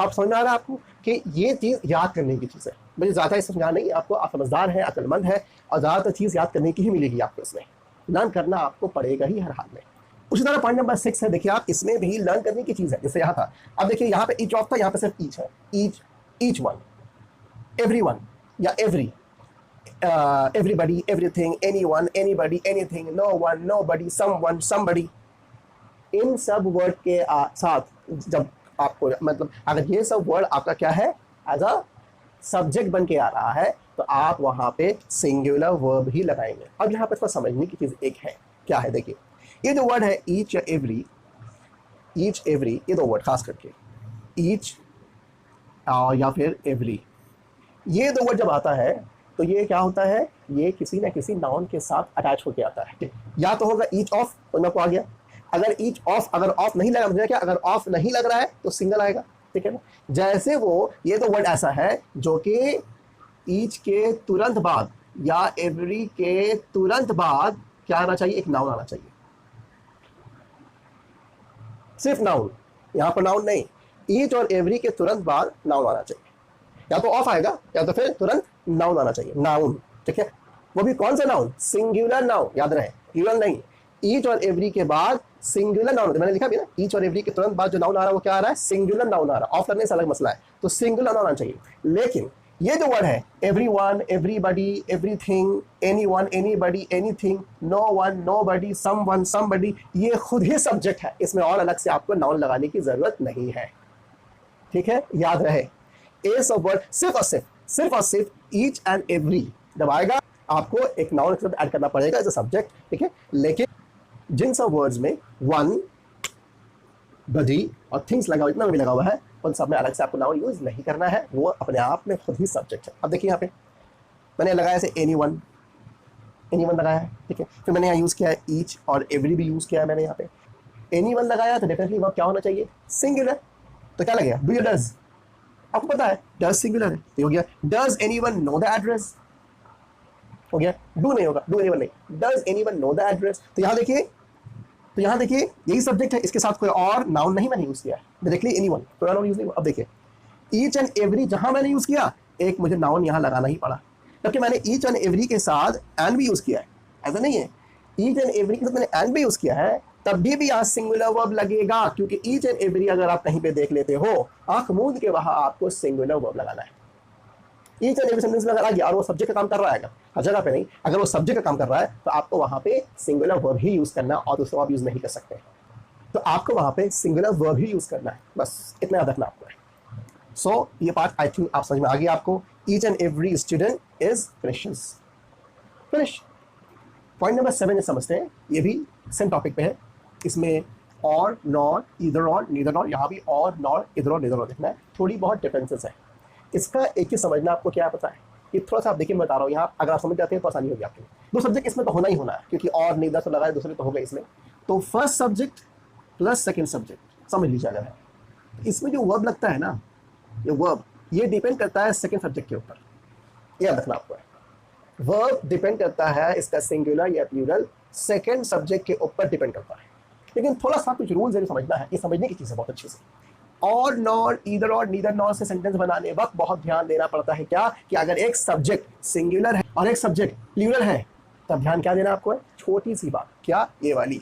आप समझ में आ रहा है आपको कि ये चीज याद करने की चीज है, मुझे ज्यादा समझाना नहीं आपको, आप समझदार है, अक्लमंद है, और ज्यादातर चीज याद करने की ही मिलेगी आपको, इसमें लर्न करना आपको पड़ेगा ही हर हाल में। उसी तरह पॉइंट नंबर 6 है, देखिए आप, इसमें भी लर्न करने की चीज है, जैसे यहाँ था, अब देखिए यहाँ पे ईच ऑफ था, यहाँ पे सिर्फ ईच है, ईच वन, एवरीवन या every, everybody, everything, anyone, anybody, anything, no one, nobody, someone, somebody, इन सब वर्ड के साथ जब आपको मतलब अगर ये सब वर्ड आपका क्या है एज अ सब्जेक्ट बन के आ रहा है तो आप वहां पे सिंगुलर वर्ब ही लगाएंगे। अब यहाँ पे थोड़ा समझने की चीज एक है, क्या है देखिए, ये जो वर्ड है ईच या एवरी, ईच एवरी, ये दो वर्ड खास करके ईच या फिर एवरी, ये दो वर्ड जब आता है तो ये क्या होता है, ये किसी ना किसी नाउन के साथ अटैच होके आता है। या तो होगा ईच ऑफ, तो मेरे को आ गया, अगर ईच ऑफ, अगर ऑफ नहीं लगा मुझे क्या, अगर ऑफ नहीं लग रहा है तो सिंगल आएगा, ठीक है ना। जैसे वो ये तो वर्ड ऐसा है जो कि ईच के तुरंत बाद या एवरी के तुरंत बाद क्या आना चाहिए, एक नाउन आना चाहिए, सिर्फ नाउन, यहां पर नाउन नहीं, ईच और एवरी के तुरंत बाद नाउन आना चाहिए, या तो ऑफ आएगा या तो फिर तुरंत नाउन आना चाहिए, नाउन, ठीक है। वो भी कौन सा नाउन, सिंगुलर नाउन, याद रहे, प्लूरल नहीं। ईच और एवरी के बाद सिंगुलर नाउन, मैंने लिखा भी ना, ईच और एवरी के तुरंत बाद जो नाउन आ रहा है वो क्या आ रहा है, सिंगुलर नाउन आ रहा है, ऑफ करने से अलग मसला है, तो सिंगुलर नाउन आना चाहिए। लेकिन ये जो वर्ड है everyone, everybody, everything, anyone, anybody, anything, no one, nobody, someone, somebody, ये खुद ही सब्जेक्ट है, इसमें और अलग से आपको नाउन लगाने की जरूरत नहीं है, ठीक है। याद रहे ये सब वर्ड सिर्फ और सिर्फ ईच एंड एवरी जब आएगा आपको एक नाउन के साथ ऐड करना पड़ेगा एज अ सब्जेक्ट, ठीक है। लेकिन जिन सब वर्ड्स में वन, बडी और थिंग्स लगा हुआ, इतना भी लगा हुआ है, उन सब में अलग से आपको नाउन यूज नहीं करना है, वो अपने आप में खुद ही सब्जेक्ट है। अब देखिए यहाँ पे मैंने लगाया से एनीवन लगाया है, ठीक है। फिर मैंने यहाँ यूज किया है ईच और एवरी भी यूज किया है मैंने यहाँ पे। एनीवन लगाया तो डेफिनेटली वर्ब क्या होना चाहिए, सिंगुलर, तो क्या लगेगा, डू या डज, आपको पता है डज सिंगुलर है, तो हो गया does anyone know the address, हो गया, डू नहीं होगा, डू एनीवन नहीं, does anyone know the address. तो यहाँ देखिए यही सब्जेक्ट है, इसके साथ कोई और नाउन नहीं मैंने यूज किया है, डायरेक्टली एनीवन, कोई नाउन यूज नहीं। अब देखिए ईच एंड एवरी जहां मैंने यूज किया, एक मुझे नाउन यहाँ लगाना ही पड़ा, क्योंकि मैंने ईच एंड एवरी के साथ एंड भी यूज किया है, ऐसा नहीं है, ईच एंड एवरी के साथ मैंने एंड भी यूज किया है, तब भी यहाँ सिंगुलर वर्ब लगेगा, क्योंकि ईच एंड एवरी अगर आप कहीं पे देख लेते हो, आंख मूंद के वहां आपको सिंगुलर वर्ब लगाना है। ईच एंड एवरी सेंटेंस में अगर आ गया और वो सब्जेक्ट का काम कर रहा है, हर जगह पे नहीं, अगर वो सब्जेक्ट का काम कर रहा है तो आपको वहां पे सिंगुलर वर्ब ही यूज करना, और दूसरा वर्ब यूज नहीं कर सकते, तो आपको वहां पे सिंगुलर वर्ब ही यूज करना है, बस इतना याद रखना आपको है। सो ये पार्ट आई थिंक आप समझ में आ गया आपको, each and every student is Christians, finish. Point number 7 समझते हैं, ये भी सेम टॉपिक पे है, इसमें और, नॉर, इधर और, नीदर नॉर, यहाँ भी और, नॉर, इधर और, नीदर नॉर देखना है, थोड़ी बहुत डिफरेंसेस है। इसका एक ही समझना आपको क्या पता है, ये थोड़ा सा आप देखिए मैं बता रहा हूँ, यहाँ अगर आप समझ जाते हैं तो आसानी होगी आपके लिए। दो सब्जेक्ट इसमें तो होना ही होना है, क्योंकि और नीदर तो लगाए, दूसरे तो हो गए इसमें, तो first subject plus second subject समझ लीजिए अगर है, इसमें जो वर्ब लगता है ना, ये वर्ब ये डिपेंड करता है सेकेंड सब्जेक्ट के ऊपर, याद रखना आपको है। वर्ब डिपेंड करता है इसका सिंगुलर या प्लूरल सेकेंड सब्जेक्ट के ऊपर डिपेंड करता है, लेकिन थोड़ा सा कुछ रूल्स है समझना है, ये समझने की चीज़ है बहुत अच्छे से। और, नॉर, ईदर और, नीदर नॉर से सेंटेंस बनाने वक्त बहुत ध्यान देना पड़ता है, क्या कि अगर एक सब्जेक्ट सिंगुलर है और एक सब्जेक्ट प्लूरल है, तब ध्यान क्या देना आपको है, छोटी सी बात, क्या, ये वाली,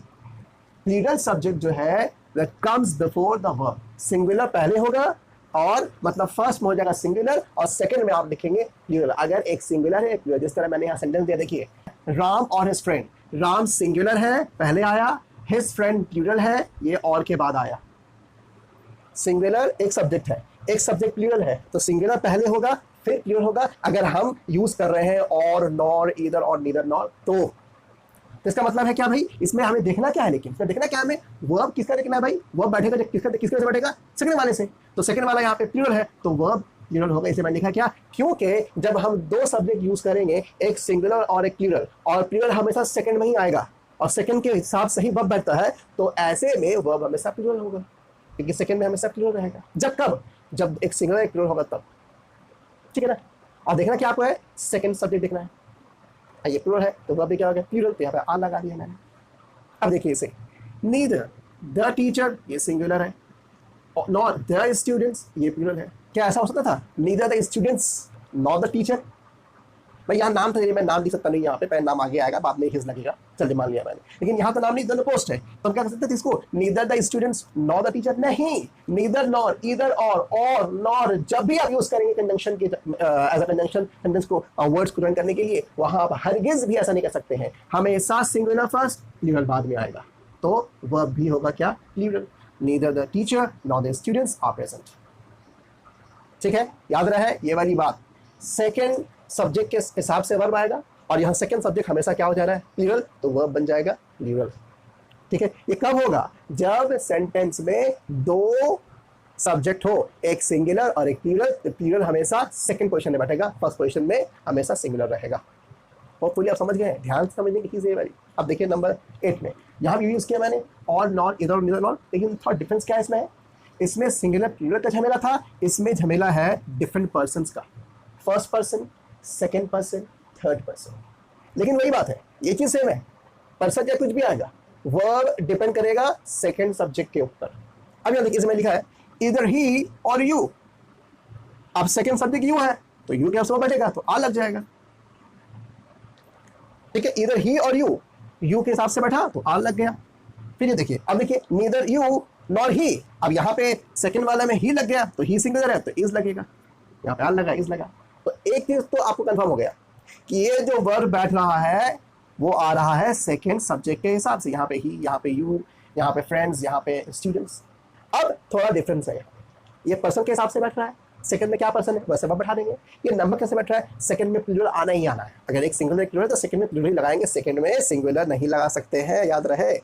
प्लूरल सब्जेक्ट जो है that comes before the verb, singular पहले होगा और मतलब फर्स्ट में हो जाएगा सिंगुलर और सेकंड में आप लिखेंगे प्लूरल। अगर एक सिंगुलर है एक प्लूरल, जिस तरह मैंने यहाँ सेंटेंस दिया देखिए, राम और हिज फ्रेंड, राम सिंगुलर है पहले आया, हिज फ्रेंड प्लूरल है, ये और के बाद आया। सिंगुलर एक सब्जेक्ट है, एक सब्जेक्ट प्लूरल है, तो सिंगुलर पहले होगा फिर प्लूरल होगा। अगर हम यूज कर रहे हैं और, नॉर, ईदर और नीदर नॉर, तो इसका मतलब है क्या भाई, इसमें हमें देखना क्या है, लेकिन इसमें देखना क्या है हमें, वर्ब किसका देखना है भाई, वर्ब बैठेगा किसका किसके से बैठेगा, सेकंड वाले से, तो सेकंड वाला यहाँ पे प्लूरल है तो वर्ब प्लूरल होगा। इसे मैंने लिखा क्या, क्योंकि जब हम दो सब्जेक्ट यूज करेंगे, एक सिंगुलर और एक प्लूरल, और प्लूरल हमेशा सेकंड में ही आएगा और सेकंड के हिसाब से ही वर्ब बैठता है, तो ऐसे में वर्ब हमेशा प्लूरल होगा, क्योंकि सेकंड में हमेशा प्लूरल रहेगा। जब कब, जब एक सिंगुलर एक प्लूरल होगा तब, ठीक है ना। और देखना क्या आपको है, सेकंड सब्जेक्ट देखना है, ये प्लूरल है तो वर्ब भी क्या हो गया, प्लूरल, तो यहाँ पे आ लगा दिया मैंने। अब देखिए इसे, नीदर द टीचर, ये सिंगुलर है, नॉट द स्टूडेंट्स, ये प्लूरल है। क्या ऐसा हो सकता था, neither the students not the teacher, भाई यहाँ नाम था, मैं नाम लिख सकता नहीं, यहाँ पे पहले नाम आगे आएगा बाद में हिज लगेगा, चलिए मान लिया मैंने, लेकिन यहाँ तो नाम नहीं, द पोस्ट है, तो हम क्या कर सकते थे इसको, neither the students not the teacher, नहीं, नीदर नॉर, ईदर और नॉर जब भी आप यूज करेंगे कंजंक्शन के एज अ कंजंक्शन सेंटेंस को वर्ड्स को रन करने के लिए, वहां आप हरगिज भी ऐसा नहीं कर सकते हैं, हमेशा सिंगुलर फर्स्ट प्लूरल बाद में आएगा, तो वर्ब भी होगा क्या, plural. Neither the teacher not the students are present, ठीक है, याद रहे ये वाली बात। सेकेंड सब्जेक्ट के हिसाब से वर्ब आएगा, और यहाँ सेकंड सब्जेक्ट हमेशा क्या हो जा रहा है, प्लूरल, तो वर्ब बन जाएगा प्लूरल, ठीक है। ये कब होगा, जब सेंटेंस में दो सब्जेक्ट हो, एक सिंगुलर और एक प्लूरल, तो प्लूरल हमेशा सेकंड पोजीशन में बैठेगा, फर्स्ट पोजीशन में हमेशा सिंगुलर रहेगा। और पूरी आप समझ गए, ध्यान से समझने की चीज़ है भाई। अब देखिए नंबर 8 में यहाँ भी यूज किया मैंने और, नॉट, इधर और नीदर नॉट, लेकिन थोड़ा डिफरेंस क्या है इसमें, इसमें सिंगुलर प्लूरल का झमेला था, इसमें झमेला है डिफरेंट पर्सन का, first person, second person, third person, लेकिन वही बात है, ये चीज सेम है, पर्सन या कुछ भी आएगा, वर्ब डिपेंड करेगा सेकेंड सब्जेक्ट के ऊपर। अब यहाँ देखिए इसमें लिखा है इधर ही और यू, अब सेकेंड सब्जेक्ट यू है तो यू क्या सब बैठेगा, तो आ लग जाएगा, ठीक है, इधर ही और यू के हिसाब से बैठा तो आ लग गया। फिर ये देखिए, अब देखिए नीदर यू नॉर ही, अब यहाँ पे सेकेंड वाला में ही लग गया तो ही सिंगुलर है तो इज लगेगा, यहाँ पे आ लगा, इज लगा, तो एक चीज तो आपको कंफर्म हो गया कि ये जो वर्ब बैठ रहा है वो आ रहा है सेकंड सब्जेक्ट के हिसाब से, यहाँ पे ही, यहाँ पे यू, यहाँ पे फ्रेंड्स, यहाँ पे स्टूडेंट्स। अब थोड़ा डिफरेंस है, ये पर्सन के हिसाब से बैठ रहा है, सेकंड में क्या पर्सन है वैसे वर्ब बैठा देंगे। ये नंबर कैसे बैठ रहा है, सेकंड में प्लूरल आना ही आना है, अगर एक सिंगुलर एक प्लूरल तो सेकंड में प्लूरल ही लगाएंगे, सेकंड में सिंगुलर नहीं लगा सकते हैं, याद रहे,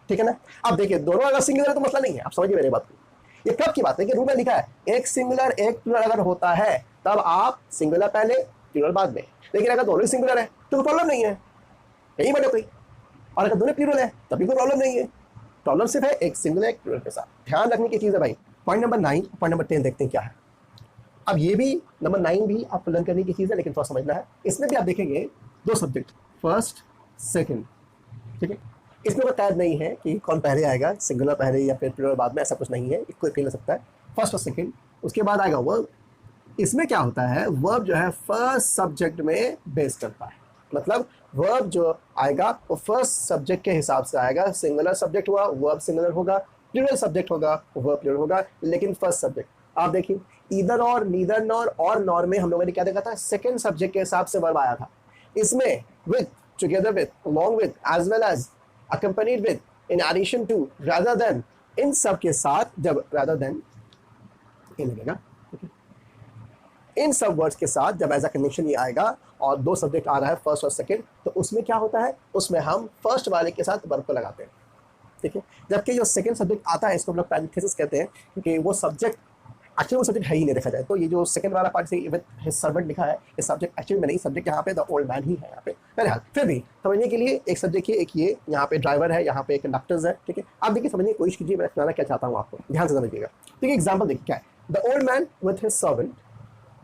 ठीक है ना। अब देखिए दोनों अगर सिंगुलर है तो मसला नहीं है, आप समझिए मेरी बात को, ये कब की बात है कि रूल में लिखा है एक सिंगुलर एक प्लूरल अगर होता है तब आप सिंगुलर पहले प्लूरल बाद में, लेकिन अगर दोनों सिंगुलर है तो प्रॉब्लम नहीं है, यही बात है कोई, और अगर दोनों प्लूरल है तभी कोई प्रॉब्लम नहीं है, प्रॉब्लम सिर्फ है एक सिंगुलर एक प्लूरल के साथ। ध्यान रखने की चीज़ है भाई। पॉइंट नंबर 9, पॉइंट नंबर 10 देखते हैं क्या है। अब ये भी नंबर 9 भी आपको लर्न करने की चीज़ है, लेकिन थोड़ा समझना है। इसमें भी आप देखेंगे दो सब्जेक्ट, फर्स्ट सेकेंड, ठीक है, इसमें कोई कैद नहीं है कि कौन पहले आएगा, सिंगुलर पहले या फिर प्लूरल बाद में, ऐसा कुछ नहीं है, कोई कह सकता है फर्स्ट और सेकेंड, उसके बाद आएगा वर्ब। इसमें क्या होता है, वर्ब जो है फर्स्ट सब्जेक्ट में बेस करता है, मतलब वर्ब जो आएगा वो फर्स्ट सब्जेक्ट के हिसाब से आएगा, सिंगुलर सब्जेक्ट हुआ वर्ब सिंगुलर होगा, प्लूरल सब्जेक्ट होगा वर्ब प्लूरल होगा, लेकिन फर्स्ट सब्जेक्ट आप देखिए ईदर और, नीदर नॉर और नॉर में हम लोगों ने क्या देखा था, सेकेंड सब्जेक्ट के हिसाब से वर्ब आया था। इसमें with, together with, along with, as well as, accompanied with, in addition to, rather than, इन सब के साथ जब rather than ये लगेगा, इन सब वर्ड्स के साथ जब एज अ कंडीशन ये आएगा और दो सब्जेक्ट आ रहा है फर्स्ट और सेकंड, तो उसमें क्या होता है, उसमें हम फर्स्ट वाले के साथ वर्ब को लगाते हैं, ठीक है। जबकि जो सेकंड सब्जेक्ट आता है इसको हम लोग पैरेंथेसिस कहते हैं, क्योंकि वो सब्जेक्ट एक्चुअली वो सब्जेक्ट है ही नहीं देखा जाए तो। ये जो सेकंड वाला पार्ट से विद हिज सर्वेंट लिखा है, ये सब्जेक्ट एक्चुअली में नहीं, सब्जेक्ट यहाँ पे द ओल्ड मैन ही है यहाँ पे। बहरहाल फिर भी समझने के लिए एक सब्जेक्ट ही, एक ये यहाँ पे ड्राइवर है, यहाँ पे कंडक्टर्स है, ठीक है। आप देखिए समझने की कोशिश कीजिए, मैं सुनाना क्या चाहता हूँ आपको, ध्यान से समझिएगा। तो ये एग्जाम्पल देखिए क्या है, the old man with his servant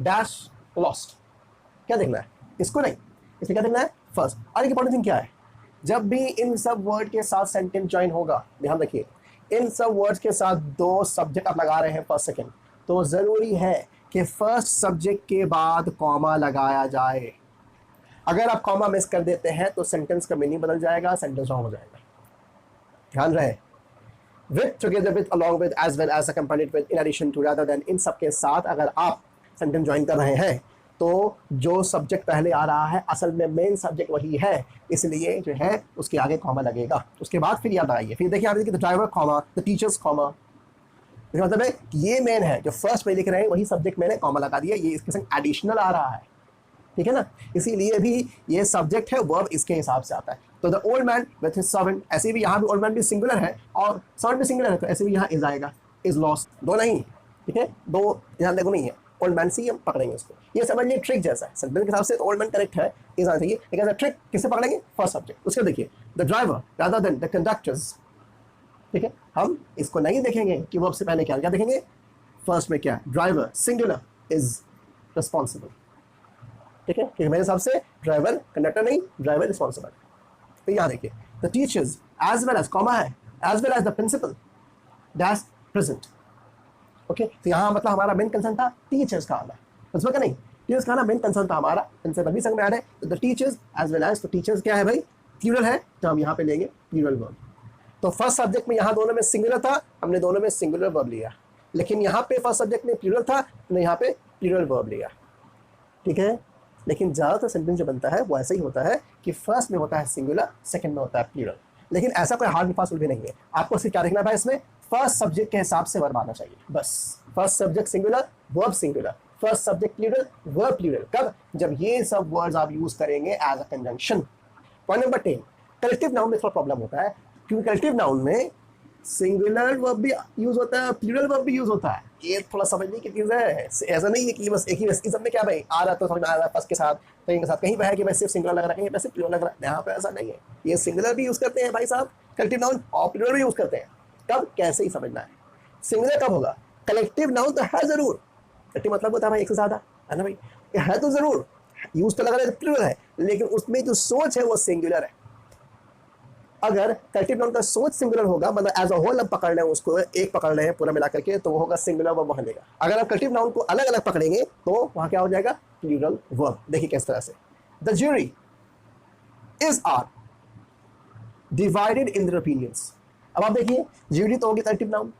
dash lost, क्या देखना है इसको, नहीं इसमें क्या देखना है फर्स्ट। और एक इंपॉर्टेंट थिंग क्या है, जब भी इन सब वर्ड के साथ सेंटेंस ज्वाइन होगा, ध्यान रखिए इन सब वर्ड्स के साथ दो सब्जेक्ट आप लगा रहे हैं फर्स्ट सेकंड, तो ज़रूरी है कि फर्स्ट सब्जेक्ट के बाद कॉमा लगाया जाए। अगर आप कॉमा मिस कर देते हैं तो सेंटेंस का मीनिंग बदल जाएगा, सेंटेंस रॉन्ग हो जाएगा, ध्यान रहे। With, together with, along with, as well as, accompanied with, in addition to, rather than, इन सब के साथ अगर आप सेंटेंस ज्वाइन कर रहे हैं तो जो सब्जेक्ट पहले आ रहा है असल में मेन सब्जेक्ट वही है, इसलिए जो है उसके आगे कॉमा लगेगा। उसके बाद फिर याद आइए, फिर देखिए आप देखिए the driver comma, the teachers comma, मतलब है ये मेन है, जो फर्स्ट में लिख रहे हैं वही सब्जेक्ट मैंने कॉमा लगा दिया, ये इसके संग एडिशनल आ रहा है, ठीक है ना, इसीलिए भी ये सब्जेक्ट है, वर्ब इसके हिसाब से आता है। तो the old man with his servant, ऐसे भी यहाँ भी ओल्ड मैन भी सिंगुलर है और सर्वेंट भी सिंगुलर है, तो ऐसे भी यहाँ इज आएगा, इज लॉस्ट, दो नहीं, ठीक है, दो यहाँ देखो नहीं है, ओल्ड मैन से ही हम पकड़ेंगे उसको, ये समझ लीजिए ट्रिक जैसा है, सेंटेंस के हिसाब से ओल्ड मैन करेक्ट है, इज आना चाहिए, लेकिन ट्रिक किससे पकड़ेंगे, फर्स्ट सब्जेक्ट। उसके देखिए the driver rather than the conductors, ठीक है, हम इसको नहीं देखेंगे कि वर्ब से पहले क्या क्या देखेंगे, फर्स्ट में क्या, ड्राइवर सिंगुलर इज रिस्पॉन्सिबल, ठीक है, क्योंकि मेरे हिसाब से ड्राइवर कंडक्टर नहीं, ड्राइवर रिस्पॉन्सिबल। तो यहाँ देखिए the teachers as well as comma है, as well as the principal dash present, okay, तो यहाँ मतलब हमारा मेन कंसर्न था टीचर्स का आना, प्रिंसिपल का नहीं, टीचर्स का आना मेन कंसर्न था हमारा, प्रिंसिपल भी संग में आ रहे हैं, तो the teachers as well as, तो टीचर्स क्या है भाई, प्लूरल है, तो हम यहाँ पे लेंगे प्लूरल वर्ब। तो फर्स्ट सब्जेक्ट में यहाँ दोनों में सिंगुलर था, हमने दोनों में सिंगुलर वर्ब लिया, लेकिन यहाँ पे फर्स्ट सब्जेक्ट में प्लूरल था, हमने यहाँ पे प्लूरल वर्ब लिया, ठीक है। लेकिन ज़्यादातर सेंटेंस जो बनता है वो ऐसा ही होता है कि फर्स्ट में होता है सिंगुलर, सेकंड में होता है प्लूरल, लेकिन ऐसा कोई हार्ड एंड फास्ट रूल भी नहीं है, आपको सिर्फ क्या देखना है इसमें, फर्स्ट सब्जेक्ट के हिसाब से वर्ब आना चाहिए बस, first subject singular, verb singular, first subject plural, verb plural, कब, जब ये सब वर्ड्स आप यूज करेंगे as a conjunction. Point number 10, collective noun में थोड़ा प्रॉब्लम होता है, क्योंकि कलेक्टिव नाउन में सिंगुलर वर्ब भी यूज होता है, प्लूरल वर्ब भी यूज होता है, ये थोड़ा समझने की चीज़ है, ऐसा नहीं है कि बस एक ही, बस इस सब में क्या भाई आ रहा तो समझ में आ रहा है फर्स्ट के साथ, कहीं के साथ, कहीं पे है कि भाई सिर्फ सिंगुलर लग रहा है, कहीं पे सिर्फ प्लूरल लग रहा है, यहाँ पे ऐसा नहीं है, ये सिंगुलर भी यूज करते हैं भाई साहब कलेक्टिव नाउन, और प्लूरल भी यूज करते हैं, कब कैसे ही समझना है, सिंगुलर कब होगा, कलेक्टिव नाउन तो है जरूर, कलेक्टिव मतलब होता है भाई एक से ज्यादा, है ना भाई, ये है तो जरूर, यूज तो लग रहा है प्लूरल है, लेकिन उसमें जो सोच है वो सिंगुलर है। अगर कलेक्टिव नाउन का सोच सिंगुलर होगा, मतलब एज अ होल हम पकड़ रहे हैं उसको, एक पकड़ रहे हैं पूरा मिला करके, तो वो होगा सिंगुलर वर्ब वहां लेगा। अगर आप कलेक्टिव नाउन को अलग अलग पकड़ेंगे तो वहां क्या हो जाएगा, प्लूरल वर्ब। देखिए किस तरह से, the jury is are divided in their opinions. अब आप देखिए ज्यूरी तो होगी कलेक्टिव नाउन,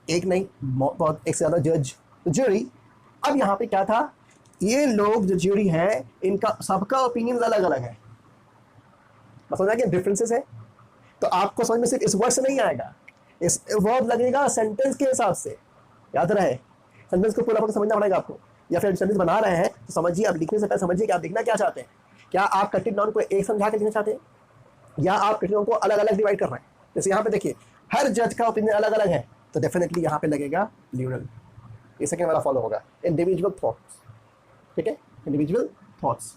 एक नहीं बहुत, एक से ज्यादा जज, तो ज्यूरी। अब यहाँ पे क्या था, ये लोग जो ज्यूरी है इनका सबका ओपिनियन अलग अलग है, समझ आ गया डिफरेंसेस है। तो आपको समझ में सिर्फ इस वर्ड से नहीं आएगा, इस वर्ब लगेगा सेंटेंस के हिसाब से, याद रहे सेंटेंस को पूरा समझना पड़ेगा आपको, या फिर सेंटेंस बना रहे हैं तो समझिए, आप लिखने से पहले समझिए कि आप लिखना क्या चाहते हैं, क्या आप कलेक्टिव नाउन को एक समझा के लिखना चाहते हैं, या आप कलेक्टिव नाउन को अलग अलग डिवाइड कर रहे हैं। जैसे यहाँ पे देखिए हर जज का ओपिनियन अलग अलग है, तो डेफिनेटली यहाँ पे लगेगा प्लूरल, ये सेकंड वाला फॉलो होगा, इंडिविजुअल थॉट्स, ठीक है, इंडिविजुअल थॉट्स,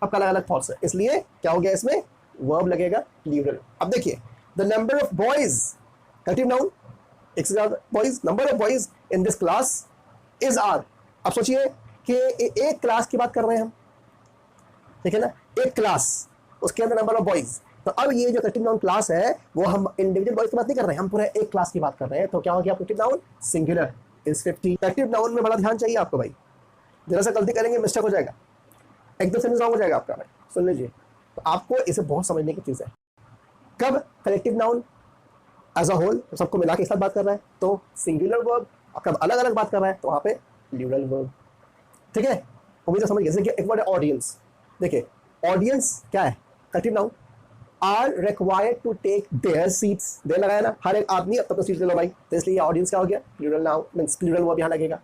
आपका अलग अलग थॉट्स है, इसलिए क्या हो गया इसमें वर्ब लगेगा प्लूरल। अब देखिए the number of boys, collective noun एक से ज्यादा boys, number of boys in this class is are. अब सोचिए कि एक क्लास की बात कर रहे हैं हम, ठीक है ना, एक क्लास, उसके अंदर नंबर ऑफ बॉयज, तो अब ये जो कलेक्टिव नाउन क्लास है वो हम इंडिविजुअल बॉयज की बात नहीं कर रहे हैं, हम पूरे एक क्लास की बात कर रहे हैं, तो क्या हो गया collective noun singular is 50। Collective noun में बड़ा ध्यान चाहिए आपको भाई, जरा सा गलती करेंगे मिस्टेक हो जाएगा, एकदम सेंटेंस रॉन्ग हो जाएगा आपका भाई, सुन लीजिए। तो आपको इसे बहुत समझने की चीज़ है, कब collective noun as a whole सबको मिला के एक साथ बात कर रहा है तो सिंगुलर वर्ब, कब अलग अलग बात कर रहा है तो वहाँ पे प्लूरल वर्ब, ठीक है। उम्मीद है समझ गए। जैसे कि एक वर्ड है ऑडियंस, देखिए ऑडियंस क्या है, collective noun, are required to take their seats, their लगाया ना, हर एक आदमी अब तक तो सीट ले लो भाई, तो इसलिए ऑडियंस क्या हो गया, plural noun means plural verb यहाँ लगेगा,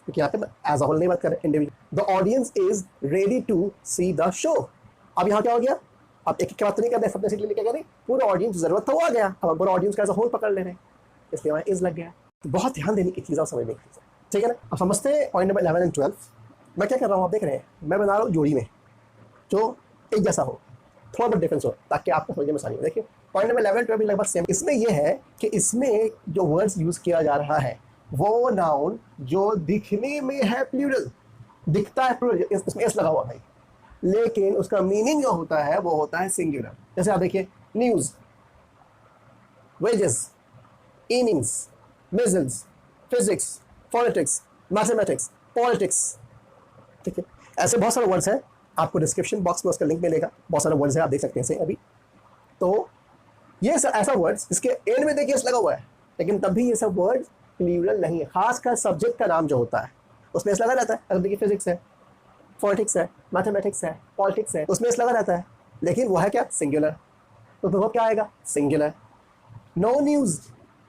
क्योंकि यहाँ पे एज अ होल नहीं बात कर रहे, individual. The audience is ready to see the show, अब यहाँ क्या हो गया, अब एक एक बात तो नहीं करते, सबने सीट लेने क्या करें, पूरा ऑडियंस जरूरत तो आ गया, अब हम पूरा ऑडियंस का एज अ होल पकड़ ले रहे हैं, इसलिए वहाँ इज लग गया। तो बहुत ध्यान देने की चीज़ और समझने की चीज़ है, ठीक है ना। अब समझते हैं पॉइंट नंबर 11 एंड 12। मैं क्या कर रहा हूँ आप देख रहे हैं, मैं बना रहा हूँ जोड़ी में जो एक जैसा हो, थोड़ा बहुत डिफरेंस हो, ताकि आपको समझने में आसानी हो। देखिए पॉइंट नंबर 11 12 भी लगभग सेम। इसमें यह है कि इसमें जो वर्ड्स यूज़ किया जा रहा है वो नाउन जो दिखने में है प्लूरल, दिखता है प्लूरल, इसमें एस लगा हुआ भाई, लेकिन उसका मीनिंग जो होता है वो होता है सिंगुलर। जैसे आप देखिए news, wages, innings, measles, physics, phonetics, mathematics, politics, ठीक है। ऐसे बहुत सारे वर्ड्स हैं, आपको डिस्क्रिप्शन बॉक्स में उसका लिंक मिलेगा, बहुत सारे वर्ड्स हैं, आप देख सकते हैं इसे अभी। तो ये ऐसा वर्ड्स इसके एंड में देखिए एस लगा हुआ है, लेकिन तब भी ये सब वर्ड प्लूरल नहीं है। खासकर सब्जेक्ट का नाम जो होता है उसमें एस लगा रहता है। अगर देखिए फिजिक्स है, पॉलिटिक्स है, मैथमेटिक्स है, पॉलिटिक्स है, उसमें एस लगा रहता है, लेकिन वो है क्या? सिंगुलर। तो वर्ब क्या आएगा? सिंगुलर। नो न्यूज,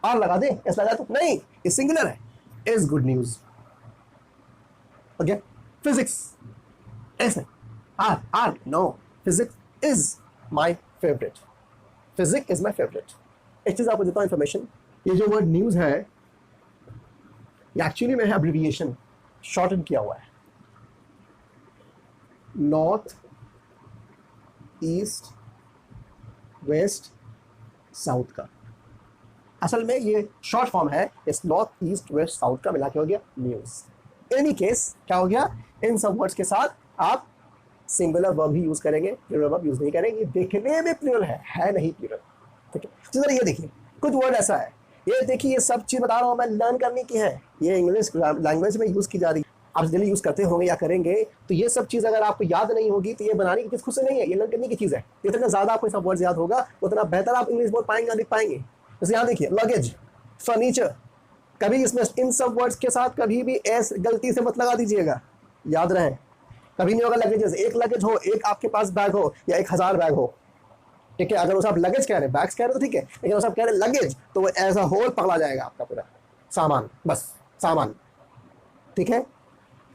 आर लगा दे, एस लगा तो नहीं, ये सिंगुलर है, is good news. Okay, physics S है, are are no, physics is my favourite, physics is my favourite. एक चीज आपको देता हूं इंफॉर्मेशन, ये जो वर्ड न्यूज है ये एक्चुअली में है अब्रिविएशन, शॉर्टन किया हुआ है, नॉर्थ ईस्ट वेस्ट साउथ का। असल में ये शॉर्ट फॉर्म है इस नॉर्थ ईस्ट वेस्ट साउथ का मिला के हो गया न्यूज। एनी केस क्या हो गया, इन सब वर्ड्स के साथ आप सिंगुलर वर्ब ही यूज करेंगे, प्लूरल वर्ब यूज नहीं करेंगे। देखने में प्लूरल है नहीं प्लूरल। ठीक है, तो ये देखिए कुछ वर्ड ऐसा है, ये देखिए ये सब चीज बता रहा हूँ मैं, लर्न करने की है, ये इंग्लिश लैंग्वेज में यूज की जा रही है, आप डेली यूज करते होंगे या करेंगे। तो ये सब चीज़ अगर आपको याद नहीं होगी तो ये बनाने की चीज़ खुद से नहीं है, ये लर्न करने की चीज़ है। जितना ज़्यादा आपको सब वर्ड्स याद होगा उतना बेहतर आप इंग्लिश बोल पाएंगे, लिख पाएंगे। जैसे यहाँ देखिए लगेज, फर्नीचर, कभी इसमें इन सब वर्ड्स के साथ कभी भी एस गलती से मत लगा दीजिएगा, याद रहे। कभी नहीं होगा लगेजेस, एक लगेज हो, एक आपके पास बैग हो या 1000 बैग हो। ठीक है, अगर उसे आप लगेज कह रहे हैं, बैग्स कह रहे हो तो ठीक है, लेकिन उसे आप कह रहे हैं लगेज तो वो एज अ होल पकड़ा जाएगा आपका पूरा सामान, बस सामान। ठीक है,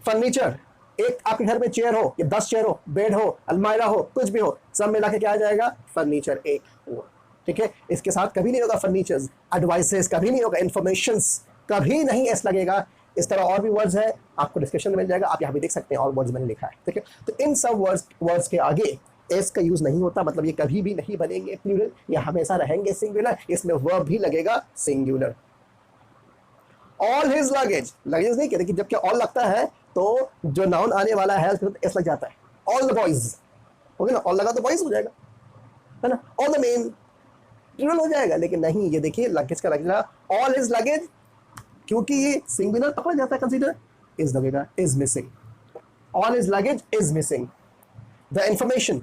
फर्नीचर, एक आपके घर में चेयर हो या 10 चेयर हो, बेड हो, अलमारी हो, कुछ भी हो, सब मिला के क्या आ जाएगा? फर्नीचर एक हुआ। ठीक है, इसके साथ कभी नहीं होगा फर्नीचर्स, एडवाइसेस कभी नहीं होगा, इंफॉर्मेशंस कभी नहीं एस लगेगा। इस तरह और भी वर्ड्स है, आपको डिस्क्रिप्शन में मिल जाएगा, आप यहाँ भी देख सकते हैं और वर्ड्स मैंने लिखा है। ठीक है, तो इन सब वर्ड्स के आगे एस का यूज नहीं होता, मतलब ये कभी भी नहीं बनेंगे प्लूरल, ये हमेशा रहेंगे सिंगुलर। इसमें वर्ब भी लगेगा singular. All his luggage, luggage नहीं कहते कि जबकि ऑल लगता है तो जो नाउन आने वाला है उसके साथ एस लग जाता है। ऑल द बॉयज, ओके ना, ऑल लगा तो बॉयज हो जाएगा, है ना। ऑल द मेन प्लूरल हो जाएगा, लेकिन नहीं, ये देखिए लगेज का लगेगा ऑल हिज लगेज, क्योंकि ये सिंगुलर पकड़ा जाता है, कंसीडर इज लगेगा, is missing, all his luggage is missing. The information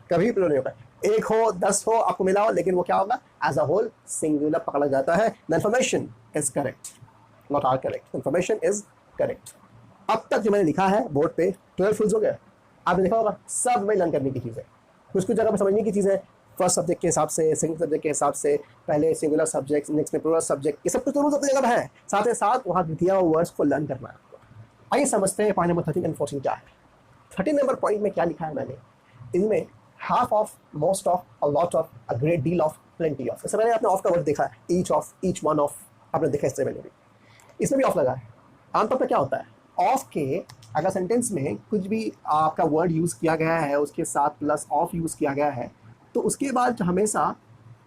कभी प्लूरल नहीं होगा, एक हो 10 हो आपको मिला हो, लेकिन वो क्या होगा? एज अ होल सिंगुलर पकड़ा जाता है। The information is correct, not are correct, information is correct. अब तक जो मैंने लिखा है बोर्ड पे 12 फुल्स हो गया, आपने देखा होगा, सब में लर्न करने की चीज़ है, कुछ कुछ जगह पर समझने की चीज़ है। फर्स्ट सब्जेक्ट के हिसाब से, सेकंड सब्जेक्ट के हिसाब से, पहले सिंगुलर सब्जेक्ट, नेक्स्ट में प्लूरल सब्जेक्ट, ये सब कुछ तो अपनी जगह है, साथ ही साथ वहाँ दिया हुआ वर्ड्स को लर्न करना है आपको। आइए समझते हैं पॉइंट नंबर 13 एंड 14 क्या है। 13 नंबर पॉइंट में क्या लिखा है मैंने, इनमें half of, most of, a lot of, a great deal of, plenty of. इससे पहले आपने ऑफ का वर्ड देखा है, each of, each one of, आपने देखा इससे पहले भी, इसमें भी ऑफ लगा है। आमतौर पर क्या होता है, ऑफ के अगर सेंटेंस में कुछ भी आपका वर्ड यूज़ किया गया है उसके साथ प्लस ऑफ यूज़ किया गया है तो उसके बाद हमेशा